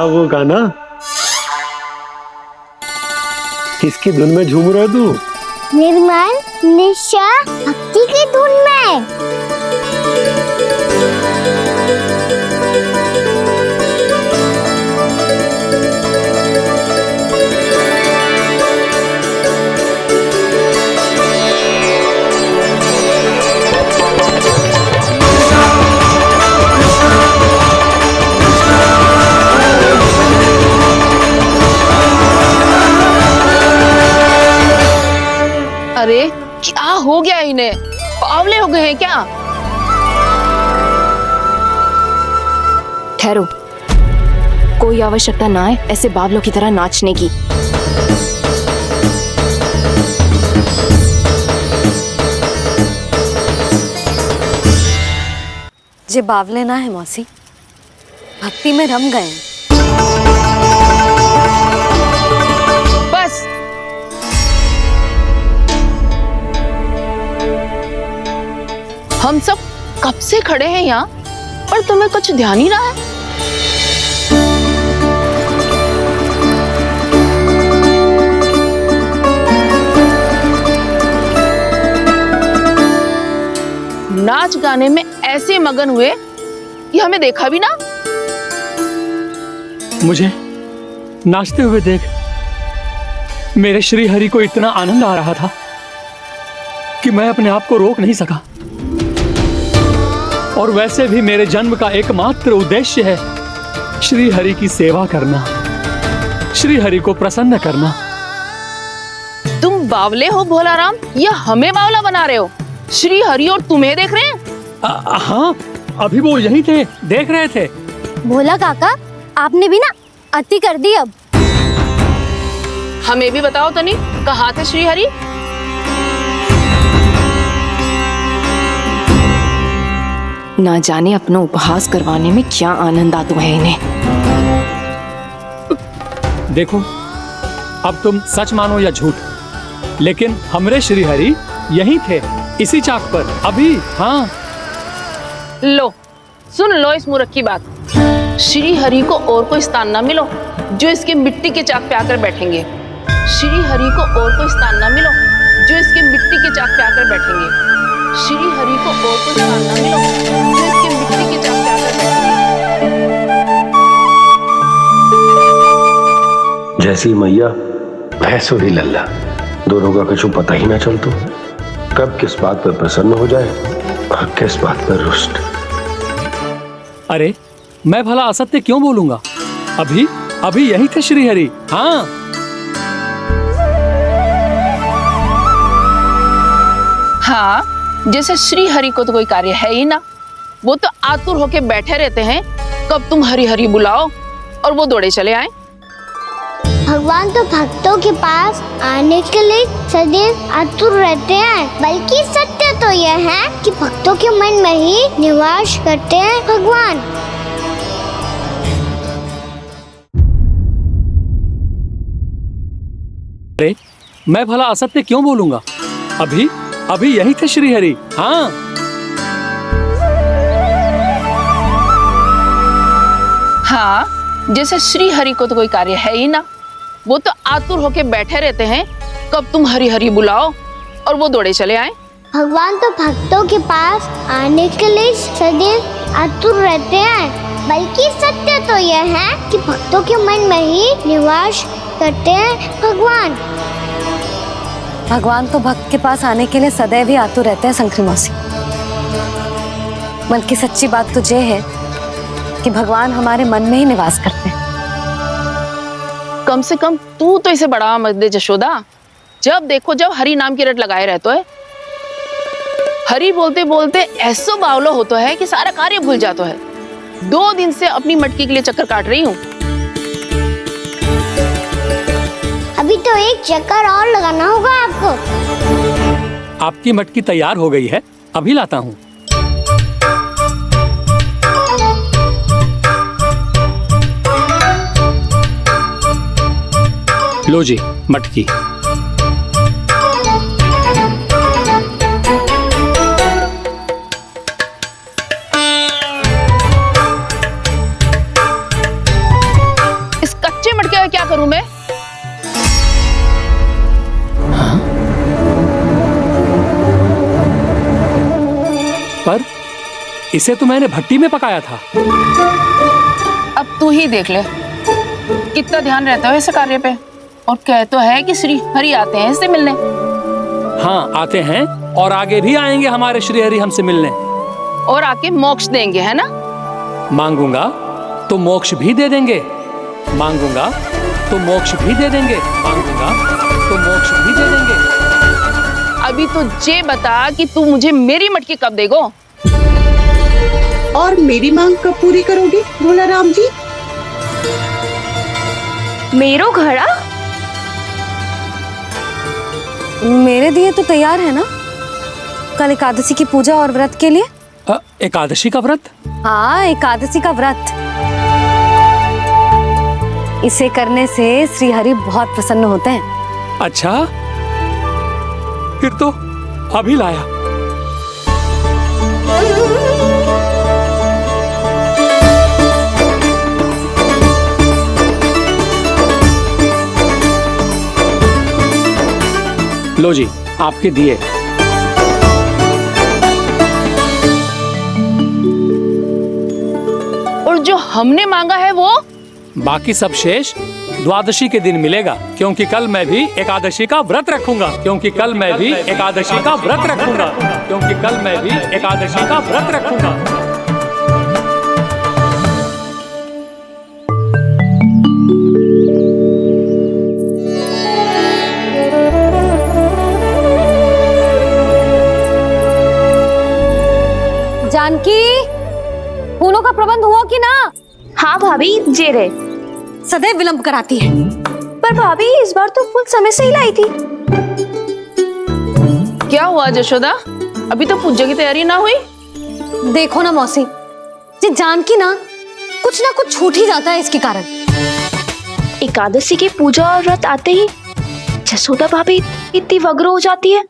वो गाना किसकी धुन में झूम रहा तू? निर्मल निशा भक्ति की धुन में। अरे क्या हो गया इन्हें? पावले हो गए हैं क्या? ठहरो, कोई आवश्यकता ना है ऐसे बावलों की तरह नाचने की। जे बावले ना है मौसी, भक्ति में रम गए। बस हम सब कब से खड़े हैं यहाँ, पर तुम्हें कुछ ध्यान ही रहा है। नाच गाने में ऐसे मगन हुए कि हमें देखा भी ना। मुझे नाचते हुए देख मेरे श्री हरि को इतना आनंद आ रहा था कि मैं अपने आप को रोक नहीं सका। और वैसे भी मेरे जन्म का एकमात्र उद्देश्य है श्री हरि की सेवा करना, श्री हरि को प्रसन्न करना। तुम बावले हो भोलाराम, या हमें बावला बना रहे हो? श्री हरि और तुम्हें देख रहे हैं? हाँ, अभी वो यही थे, देख रहे थे। भोला काका, आपने भी ना अति कर दी। अब हमें भी बताओ तनी, कहाँ थे श्री हरि? ना जाने अपना उपहास करवाने में क्या आनंद आता है इन्हें। देखो, अब तुम सच मानो या झूठ, लेकिन हमरे श्री हरि यहीं थे, इसी चाक पर अभी। हाँ, लो सुन लो इस मूर्ख की बात। श्री हरि को और कोई स्थान ना मिलो जो इसके मिट्टी के चाक पे आकर बैठेंगे। श्री हरि को और कोई स्थान ना मिलो जो इसके मिट्टी के चाक पे आकर बैठेंगे। श्री हरि को और कोई स्थान ना मिलो जो इसके मिट्टी के चाक पे आकर बैठेंगे। जैसी मैया भैंसुरी लल्ला, दोनों का कुछ पता ही ना चलतो, कब किस बात पर प्रसन्न हो जाए और किस बात पर रुष्ट। अरे मैं भला असत्य क्यों बोलूंगा? अभी यही थे श्री हरि। हाँ, हाँ, जैसे श्री हरि को तो कोई कार्य है ही ना, वो तो आतुर होके बैठे रहते हैं कब तुम हरि हरि बुलाओ और वो दौड़े चले आए। भगवान तो भक्तों के पास आने के लिए सदैव आतुर रहते हैं, बल्कि सत्य तो यह है कि भक्तों के मन में ही निवास करते हैं भगवान। अरे मैं भला असत्य क्यों बोलूंगा? अभी यही थे श्री हरि। हाँ, हाँ, जैसे श्री हरि को तो कोई कार्य है ही ना, वो तो आतुर होके बैठे रहते हैं कब तुम हरि हरि बुलाओ और वो दौड़े चले आए। भगवान तो भक्तों के पास आने के लिए सदैव आतुर रहते हैं, बल्कि सत्य तो यह है कि भक्तों के मन में ही निवास करते हैं भगवान। भगवान तो भक्त के पास आने के लिए सदैव ही आतुर रहते हैं शंकरी मौसी। मन की सच्ची बात तो ये है कि भगवान हमारे मन में ही निवास करते हैं। कम से कम तू तो इसे बढ़ावा मत दे जशोदा। जब देखो जब हरि नाम की रट लगाए रहते है। हरि बोलते बोलते ऐसो बावलो होता है कि सारा कार्य भूल जाता है। 2 दिन से अपनी मटकी के लिए चक्कर काट रही हूँ। अभी तो एक चक्कर और लगाना होगा आपको। आपकी मटकी तैयार हो गई है, अभी लाता हूँ। लो जी मटकी। इस कच्चे मटके का क्या करूं मैं? पर इसे तो मैंने भट्टी में पकाया था। अब तू ही देख ले कितना ध्यान रहता है इस कार्य पे। और कह तो है कि श्री हरि आते हैं इससे मिलने। हाँ आते हैं और आगे भी आएंगे हमारे श्री हरि हमसे मिलने। और आके मोक्ष देंगे, है ना? मांगूंगा तो मोक्ष भी दे देंगे, मांगूंगा तो मोक्ष भी दे देंगे, मांगूंगा तो मोक्ष भी दे देंगे। अभी तो ये बता कि तू मुझे मेरी मटकी कब देगो? और मेरी मांग कब पूरी करोगे भोलाराम जी? मेरो घड़ा मेरे दिए तो तैयार है ना? कल एकादशी की पूजा और व्रत के लिए। एकादशी का व्रत? हाँ, एकादशी का व्रत। इसे करने से श्री हरि बहुत प्रसन्न होते हैं। अच्छा, फिर तो अभी लाया। लो जी आपके दिए। और जो हमने मांगा है वो? बाकी सब शेष द्वादशी के दिन मिलेगा, क्योंकि कल मैं भी एकादशी का व्रत रखूंगा, क्योंकि कल मैं भी एकादशी का व्रत रखूंगा, क्योंकि कल मैं भी एकादशी का व्रत रखूंगा। जानकी, फूलों का प्रबंध हुआ कि ना? हाँ भाभी, जे रहे। सदैव विलंब कराती है। पर भाभी इस बार तो फूल समय से ही लाई थी। क्या हुआ जशोदा, अभी तो पूजा की तैयारी ना हुई? देखो ना मौसी, ये जानकी ना कुछ छूट ही जाता है इसके कारण। एकादशी की पूजा और व्रत आते ही जसोदा भाभी इतनी वग्र हो जाती है।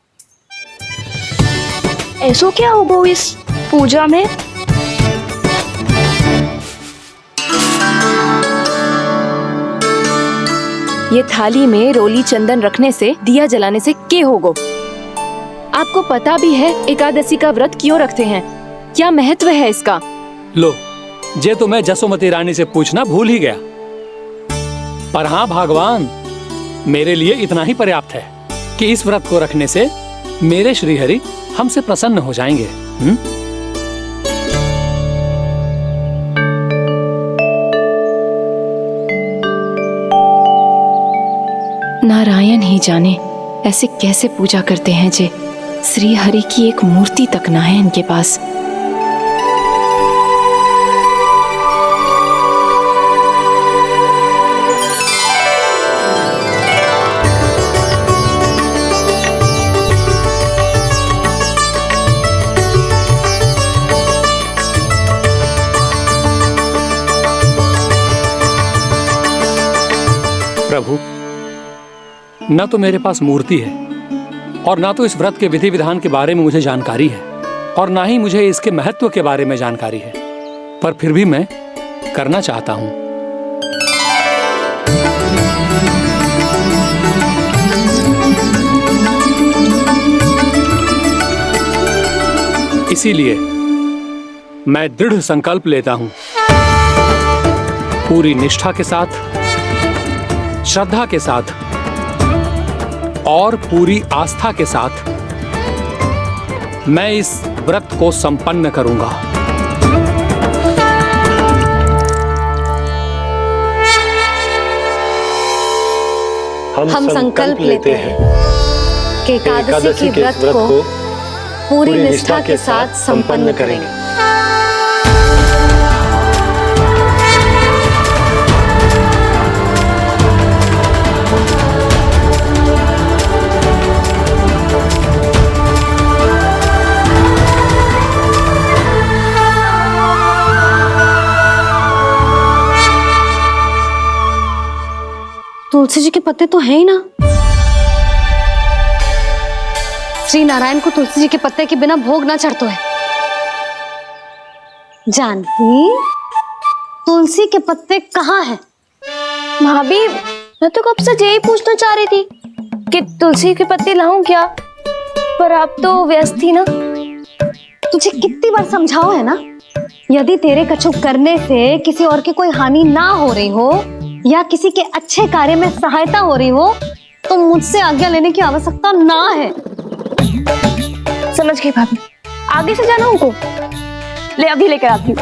ऐसो क्या हो इस पूजा में? ये थाली में रोली चंदन रखने से, दिया जलाने से के होगो? आपको पता भी है एकादशी का व्रत क्यों रखते हैं? क्या महत्व है इसका? लो, जे तो मैं जसोमती रानी से पूछना भूल ही गया। पर हाँ भगवान, मेरे लिए इतना ही पर्याप्त है कि इस व्रत को रखने से मेरे श्रीहरि हमसे प्रसन्न हो जाएंगे। नारायण ही जाने ऐसे कैसे पूजा करते हैं जे श्री हरि की एक मूर्ति तक ना है इनके पास। प्रभु, न तो मेरे पास मूर्ति है और ना तो इस व्रत के विधि विधान के बारे में मुझे जानकारी है और ना ही मुझे इसके महत्व के बारे में जानकारी है, पर फिर भी मैं करना चाहता हूं। इसीलिए मैं दृढ़ संकल्प लेता हूं, पूरी निष्ठा के साथ, श्रद्धा के साथ और पूरी आस्था के साथ मैं इस व्रत को संपन्न करूंगा। हम संकल्प लेते हैं कि एकादशी के व्रत को पूरी निष्ठा के साथ संपन्न करेंगे। तुलसी जी के पत्ते तो हैं ही ना। श्री नारायण को तुलसी जी के पत्ते के बिना भोग ना चढ़तो है। जानकी, तुलसी के पत्ते कहाँ हैं? भाभी, मैं तो कब से यही पूछना चाह रही थी कि तुलसी के पत्ते लाऊं क्या, पर आप तो व्यस्त थी ना। तुझे कितनी बार समझाओ है ना, यदि तेरे कछु करने से किसी और की कोई हानि ना हो रही हो या किसी के अच्छे कार्य में सहायता हो रही हो तो मुझसे आज्ञा लेने की आवश्यकता ना है। समझ गई भाभी, आगे से जाना उनको। ले अभी लेकर आती हूँ।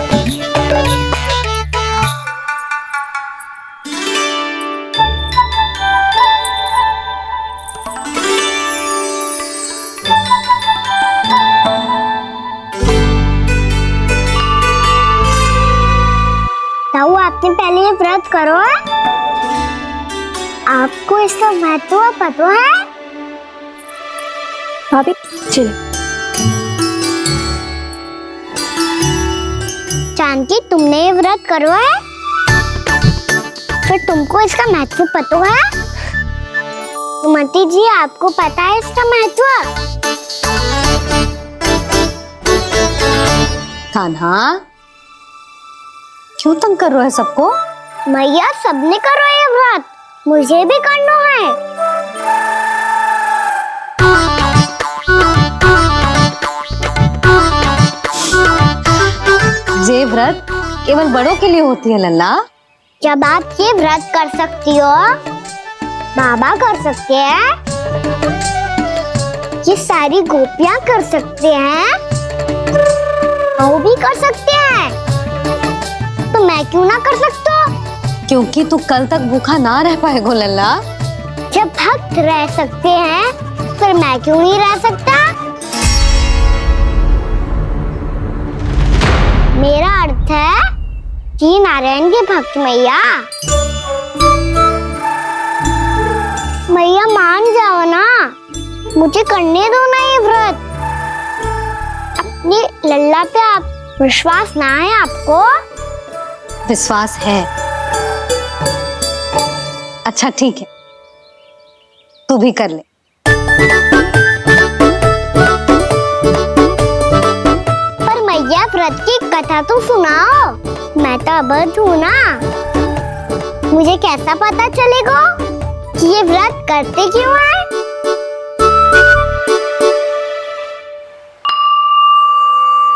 ताऊ, आपने पहले ये व्रत करो है? आपको इसका महत्व पता है? भाभी चल। जानकी, तुमने ये व्रत करो है? फिर तुमको इसका महत्व पता है? सुमति जी, आपको पता है इसका महत्व? कान्हा, क्यों तंग कर रहे हो सबको? मैया, सबने करो ये व्रत, मुझे भी करना है। ये व्रत केवल बड़ों के लिए होती है लल्ला, जब आप ये व्रत कर सकती हो, बाबा कर सकते हैं, ये सारी गोपियां कर सकते हैं, वो भी कर सकते हैं, तो मैं क्यों ना कर सकता? क्योंकि तू कल तक भूखा ना रह पाएगा लल्ला। जब भक्त रह सकते हैं, फिर मैं क्यों नहीं रह सकता? मेरा अर्थ है कि नारायण के भक्त मैया मान जाओ ना, मुझे करने दो ना ये व्रत। अपनी लल्ला पे आप विश्वास ना है आपको? विश्वास है। अच्छा ठीक है, तू भी कर ले। पर मैया व्रत की कथा तो सुनाओ, मैं तो अबध हूँ ना, मुझे कैसा पता चलेगा कि ये व्रत करते क्यों हैं?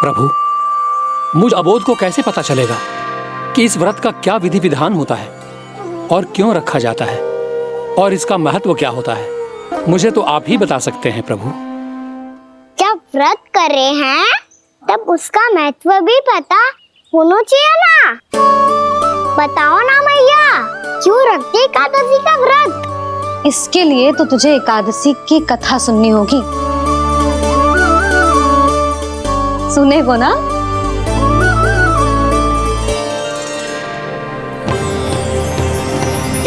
प्रभु, मुझ अबोध को कैसे पता चलेगा कि इस व्रत का क्या विधि विधान होता है और क्यों रखा जाता है और इसका महत्व क्या होता है? मुझे तो आप ही बता सकते हैं प्रभु। जब व्रत कर रहे हैं तब उसका महत्व भी पता होना चाहिए ना। बताओ ना मैया, क्यों रखते एकादशी का व्रत? इसके लिए तो तुझे एकादशी की कथा सुननी होगी। सुनेगो ना?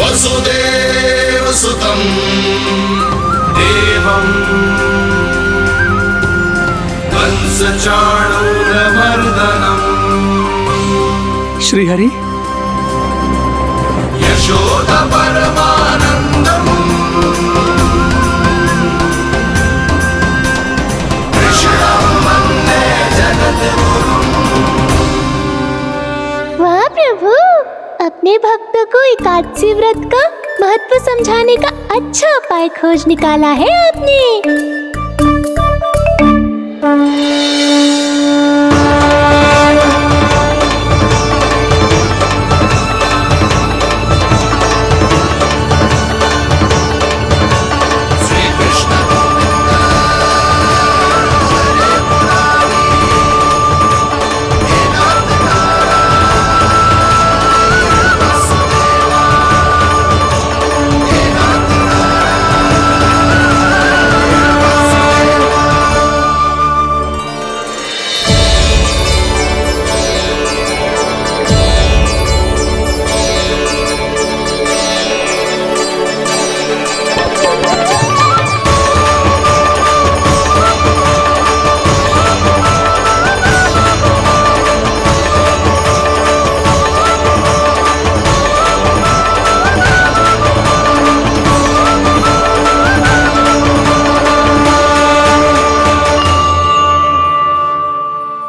वसुदेव सुतं देवं कंसचाणूरमर्दनम् श्रीहरि, यशोदा परमानंदम् कृष्णं वन्दे जगद्गुरुम्। वाह प्रभु, अपने भक्तों को एकादशी व्रत का महत्व समझाने का अच्छा उपाय खोज निकाला है आपने।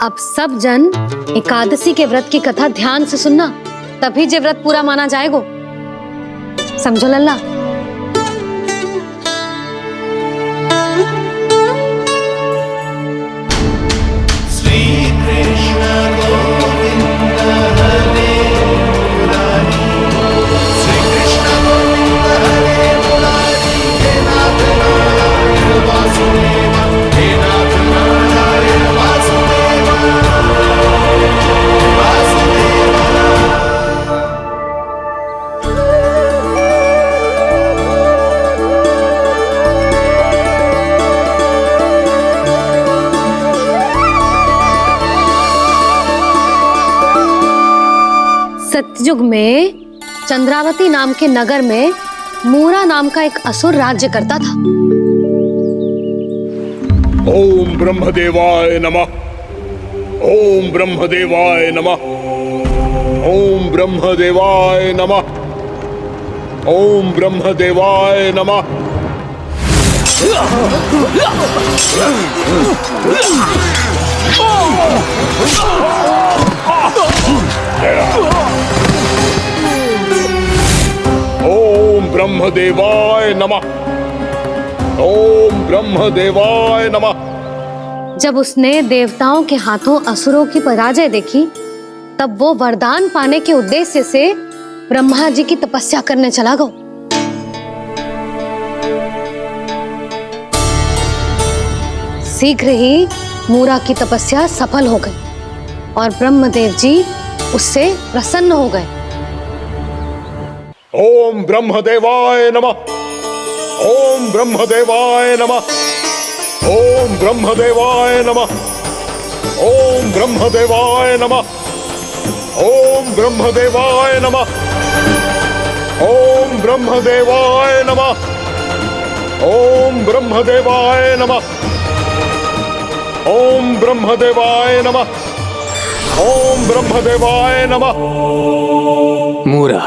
अब सब जन एकादशी के व्रत की कथा ध्यान से सुनना, तभी जे व्रत पूरा माना जाएगा। समझो लल्ला? श्री कृष्ण गोविंद हरे मुरारी, श्री कृष्ण गोविंद हरे मुरारी, हे नाथ नारायण वासुदेव, हे नाथ नारायण वासुदेव, वासुदेव। सतयुग में चंद्रावती नाम के नगर में मूरा नाम का एक असुर राज्य करता था। ओम ब्रह्मदेवाय नमः, ओम ब्रह्मदेवाय नमः, ओम ब्रह्मदेवाय नमः, ओम ब्रह्मदेवाय नमः। ओम ब्रह्मदेवाय नमः, ओम ब्रह्मदेवाय नमः। जब उसने देवताओं के हाथों असुरों की पराजय देखी, तब वो वरदान पाने के उद्देश्य से ब्रह्मा जी की तपस्या करने चला गो। शीघ्र ही मूरा की तपस्या सफल हो गई और ब्रह्मदेव जी उससे प्रसन्न हो गए। ओम ब्रह्मदेवाय नमः। ओम ब्रह्मदेवाय नमः। ओम ब्रह्मदेवाय नमः। ओम ब्रह्मदेवाय नमः। ओम ब्रह्मदेवाय नमः। ओम ब्रह्मदेवाय नमः। ओम ब्रह्मदेवाय नमः। ओम ब्रह्मदेवाय नमः। ओम ब्रह्मदेवाय नमः। मूरा,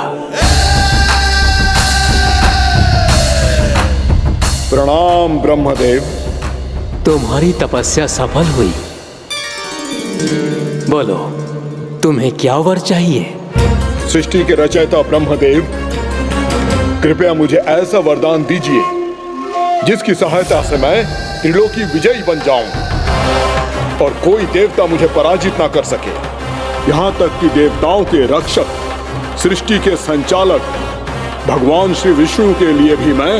प्रणाम ब्रह्मदेव। तुम्हारी तपस्या सफल हुई। बोलो, तुम्हें क्या वर चाहिए? सृष्टि के रचयिता ब्रह्मदेव, कृपया मुझे ऐसा वरदान दीजिए जिसकी सहायता से मैं त्रिलोकी विजयी बन जाऊं और कोई देवता मुझे पराजित ना कर सके। यहाँ तक कि देवताओं के रक्षक, सृष्टि के संचालक भगवान श्री विष्णु के लिए भी मैं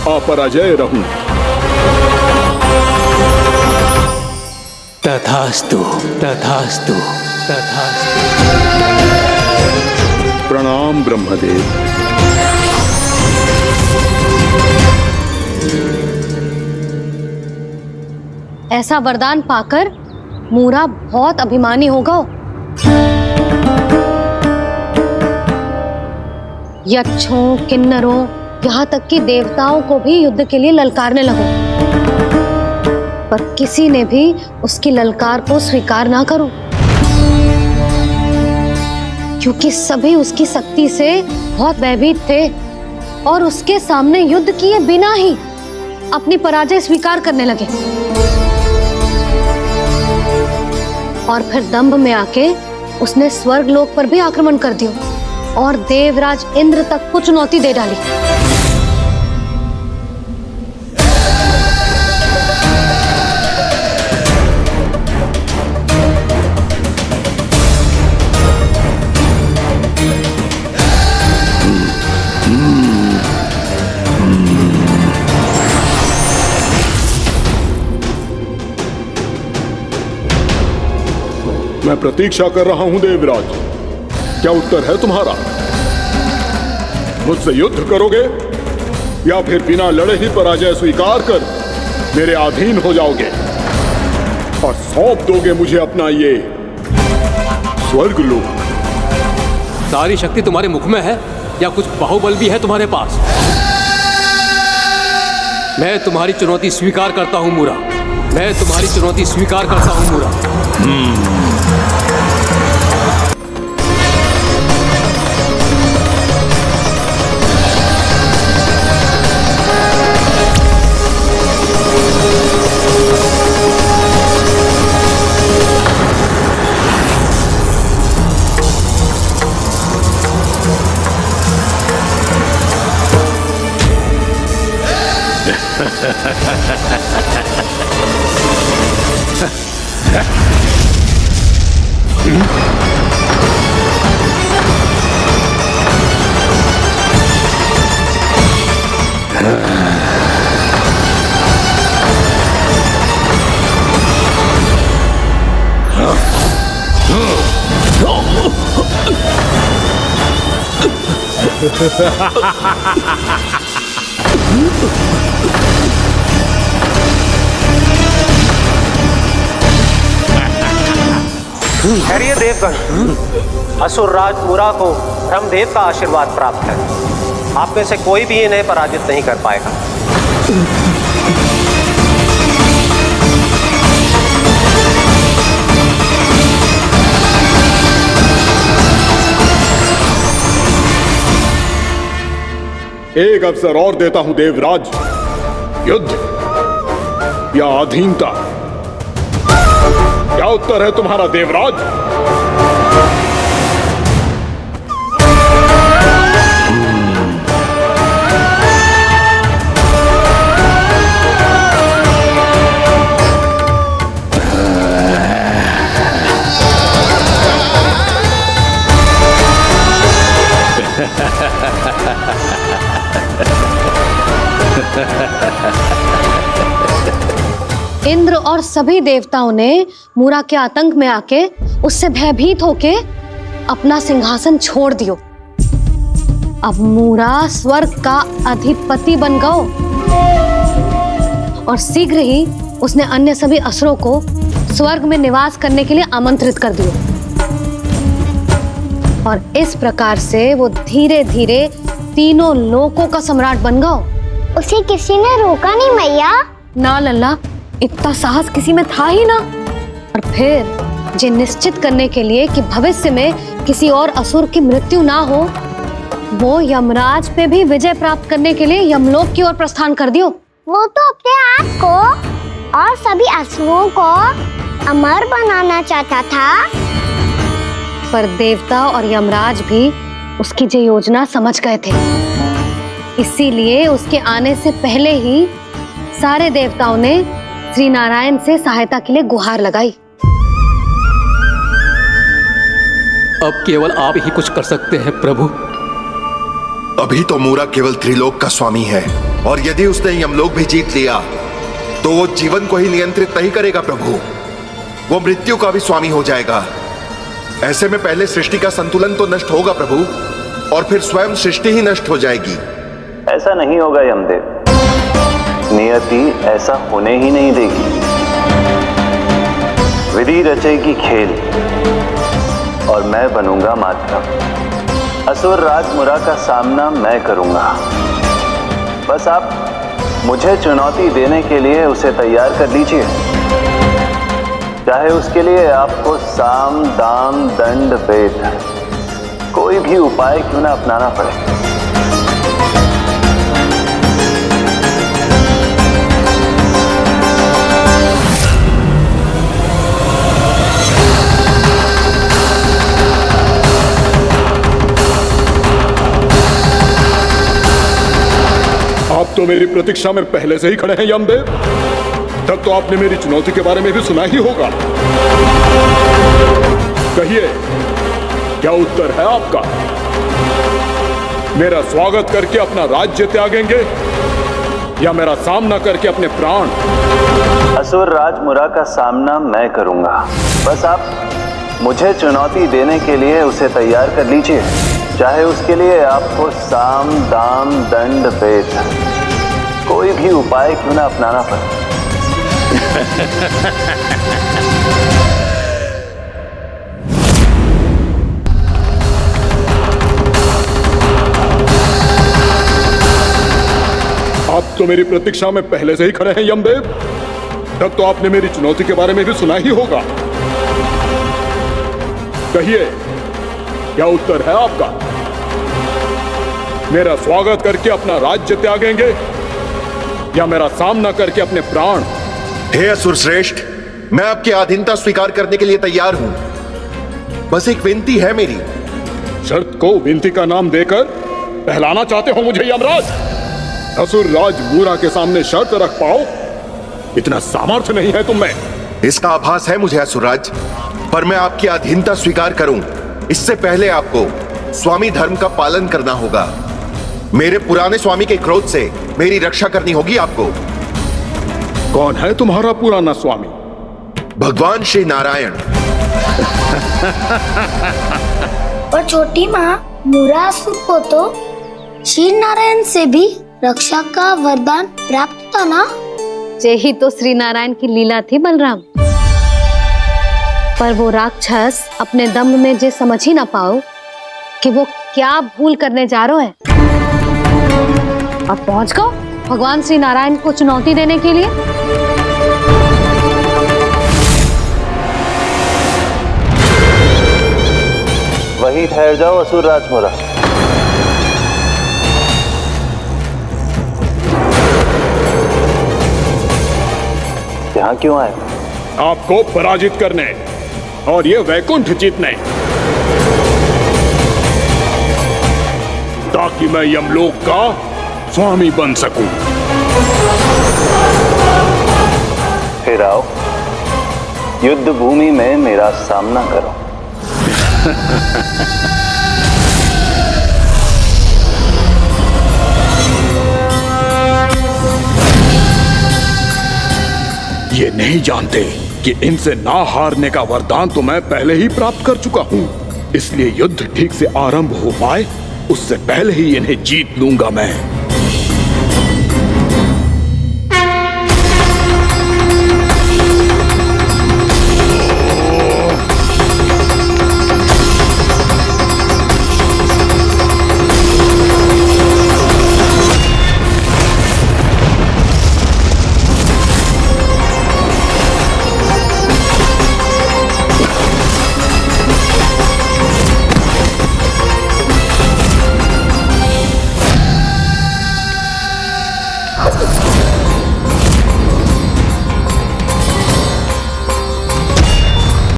अपराजय रहूं। तथास्तु, तथास्तु, तथास्तु। प्रणाम ब्रह्मदेव। ऐसा वरदान पाकर मूरा बहुत अभिमानी होगा। यक्षों, किन्नरों, यहाँ तक कि देवताओं को भी युद्ध के लिए ललकारने लगा, पर किसी ने भी उसकी ललकार को स्वीकार ना करो, क्योंकि सभी उसकी शक्ति से बहुत भयभीत थे और उसके सामने युद्ध किए बिना ही अपनी पराजय स्वीकार करने लगे और फिर दंभ में आके उसने स्वर्ग लोक पर भी आक्रमण कर दिया और देवराज इंद्र तक को चुनौती दे डाली। मैं प्रतीक्षा कर रहा हूं देवराज, क्या उत्तर है तुम्हारा? मुझसे युद्ध करोगे या फिर बिना लड़े ही पराजय स्वीकार कर मेरे अधीन हो जाओगे और सौंप दोगे मुझे अपना ये स्वर्ग लोक? सारी शक्ति तुम्हारे मुख में है या कुछ बाहुबल भी है तुम्हारे पास? मैं तुम्हारी चुनौती स्वीकार करता हूं मूरा, मैं तुम्हारी चुनौती स्वीकार करता हूं मूरा। ठहरिए देवगण, असुर राज मूरा को ब्रह्मदेव का आशीर्वाद प्राप्त है। आप में से कोई भी इन्हें पराजित नहीं कर पाएगा। एक अवसर और देता हूं देवराज, युद्ध या अधीनता, क्या उत्तर है तुम्हारा देवराज? इंद्र और सभी देवताओं ने मूरा के आतंक में आके उससे भयभीत होके अपना सिंहासन छोड़ दियो। अब मूरा स्वर्ग का अधिपति बन गयो और शीघ्र ही उसने अन्य सभी असुरों को स्वर्ग में निवास करने के लिए आमंत्रित कर दियो। और इस प्रकार से वो धीरे धीरे तीनों लोकों का सम्राट बन गयो। उसे किसी ने रोका नहीं मैया? ना लल्ला, इतना साहस किसी में था ही ना। और फिर ये निश्चित करने के लिए कि भविष्य में किसी और असुर की मृत्यु ना हो, वो यमराज पे भी विजय प्राप्त करने के लिए यमलोक की ओर प्रस्थान कर दियो। वो तो अपने आप को और सभी असुरों को अमर बनाना चाहता था। पर देवता और यमराज भी उसकी ये योजना समझ गए थे। इसीलिए उसके आने से पहले ही सारे देवताओं ने श्री नारायण से सहायता के लिए गुहार लगाई। अब केवल आप ही कुछ कर सकते हैं प्रभु। अभी तो मूरा केवल त्रिलोक का स्वामी है, और यदि उसने यमलोक भी जीत लिया तो वो जीवन को ही नियंत्रित नहीं करेगा प्रभु, वो मृत्यु का भी स्वामी हो जाएगा। ऐसे में पहले सृष्टि का संतुलन तो नष्ट होगा प्रभु, और फिर स्वयं सृष्टि ही नष्ट हो जाएगी। ऐसा नहीं होगा यमदेव, नियति ऐसा होने ही नहीं देगी। विधि रचेगी खेल और मैं बनूंगा माध्यम। असुर राज मुरा का सामना मैं करूंगा। बस आप मुझे चुनौती देने के लिए उसे तैयार कर लीजिए, चाहे उसके लिए आपको साम दाम दंड भेद कोई भी उपाय क्यों ना अपनाना पड़े। आप तो मेरी प्रतीक्षा में पहले से ही खड़े हैं यमदेव। तब तो आपने मेरी चुनौती के बारे में भी सुना ही होगा। कहिए, क्या उत्तर है आपका? मेरा स्वागत करके अपना राज्य त्यागेंगे या मेरा सामना करके अपने प्राण? असुर राज मुरा का सामना मैं करूंगा। बस आप मुझे चुनौती देने के लिए उसे तैयार कर लीजिए, चाहे उसके लिए आपको साम दाम दंड भेद कोई भी उपाय क्यों ना अपनाना पड़े। आप तो मेरी प्रतीक्षा में पहले से ही खड़े हैं यमदेव। तब तो आपने मेरी चुनौती के बारे में भी सुना ही होगा। कहिए, क्या उत्तर है आपका? मेरा स्वागत करके अपना राज्य त्यागेंगे या मेरा सामना करके अपने प्राण? हे असुर श्रेष्ठ, मैं आपकी अधीनता स्वीकार करने के लिए तैयार हूं। बस एक विनती है मेरी। शर्त को विनती का नाम देकर पहलाना चाहते हो मुझे यमराज? असुर राज मूरा के सामने शर्त रख पाओ, इतना सामर्थ्य नहीं है तुम में। इसका आभास है मुझे असुरराज, पर मैं आपकी अधीनता स्वीकार करूं इससे पहले आपको स्वामी धर्म का पालन करना होगा। मेरे पुराने स्वामी के क्रोध से मेरी रक्षा करनी होगी आपको। कौन है तुम्हारा पुराना स्वामी? भगवान श्री नारायण। और छोटी माँ, मूरासुर को तो श्री नारायण से भी रक्षा का वरदान प्राप्त था ना? यही तो श्री नारायण की लीला थी बलराम। पर वो राक्षस अपने दम में जे समझ ही ना पाओ कि वो क्या भूल करने जा रहा है। अब पहुंच गओ भगवान श्री नारायण को चुनौती देने के लिए। वहीं ठहर जाओ असुर राज मुरा। यहाँ क्यों आए? आपको पराजित करने और ये वैकुंठ जीतने, ताकि मैं यमलोक का स्वामी बन सकूं। फिर आओ, युद्ध भूमि में मेरा सामना करो। ये नहीं जानते कि इनसे ना हारने का वरदान तो मैं पहले ही प्राप्त कर चुका हूँ। इसलिए युद्ध ठीक से आरंभ हो पाए उससे पहले ही इन्हें जीत लूंगा मैं।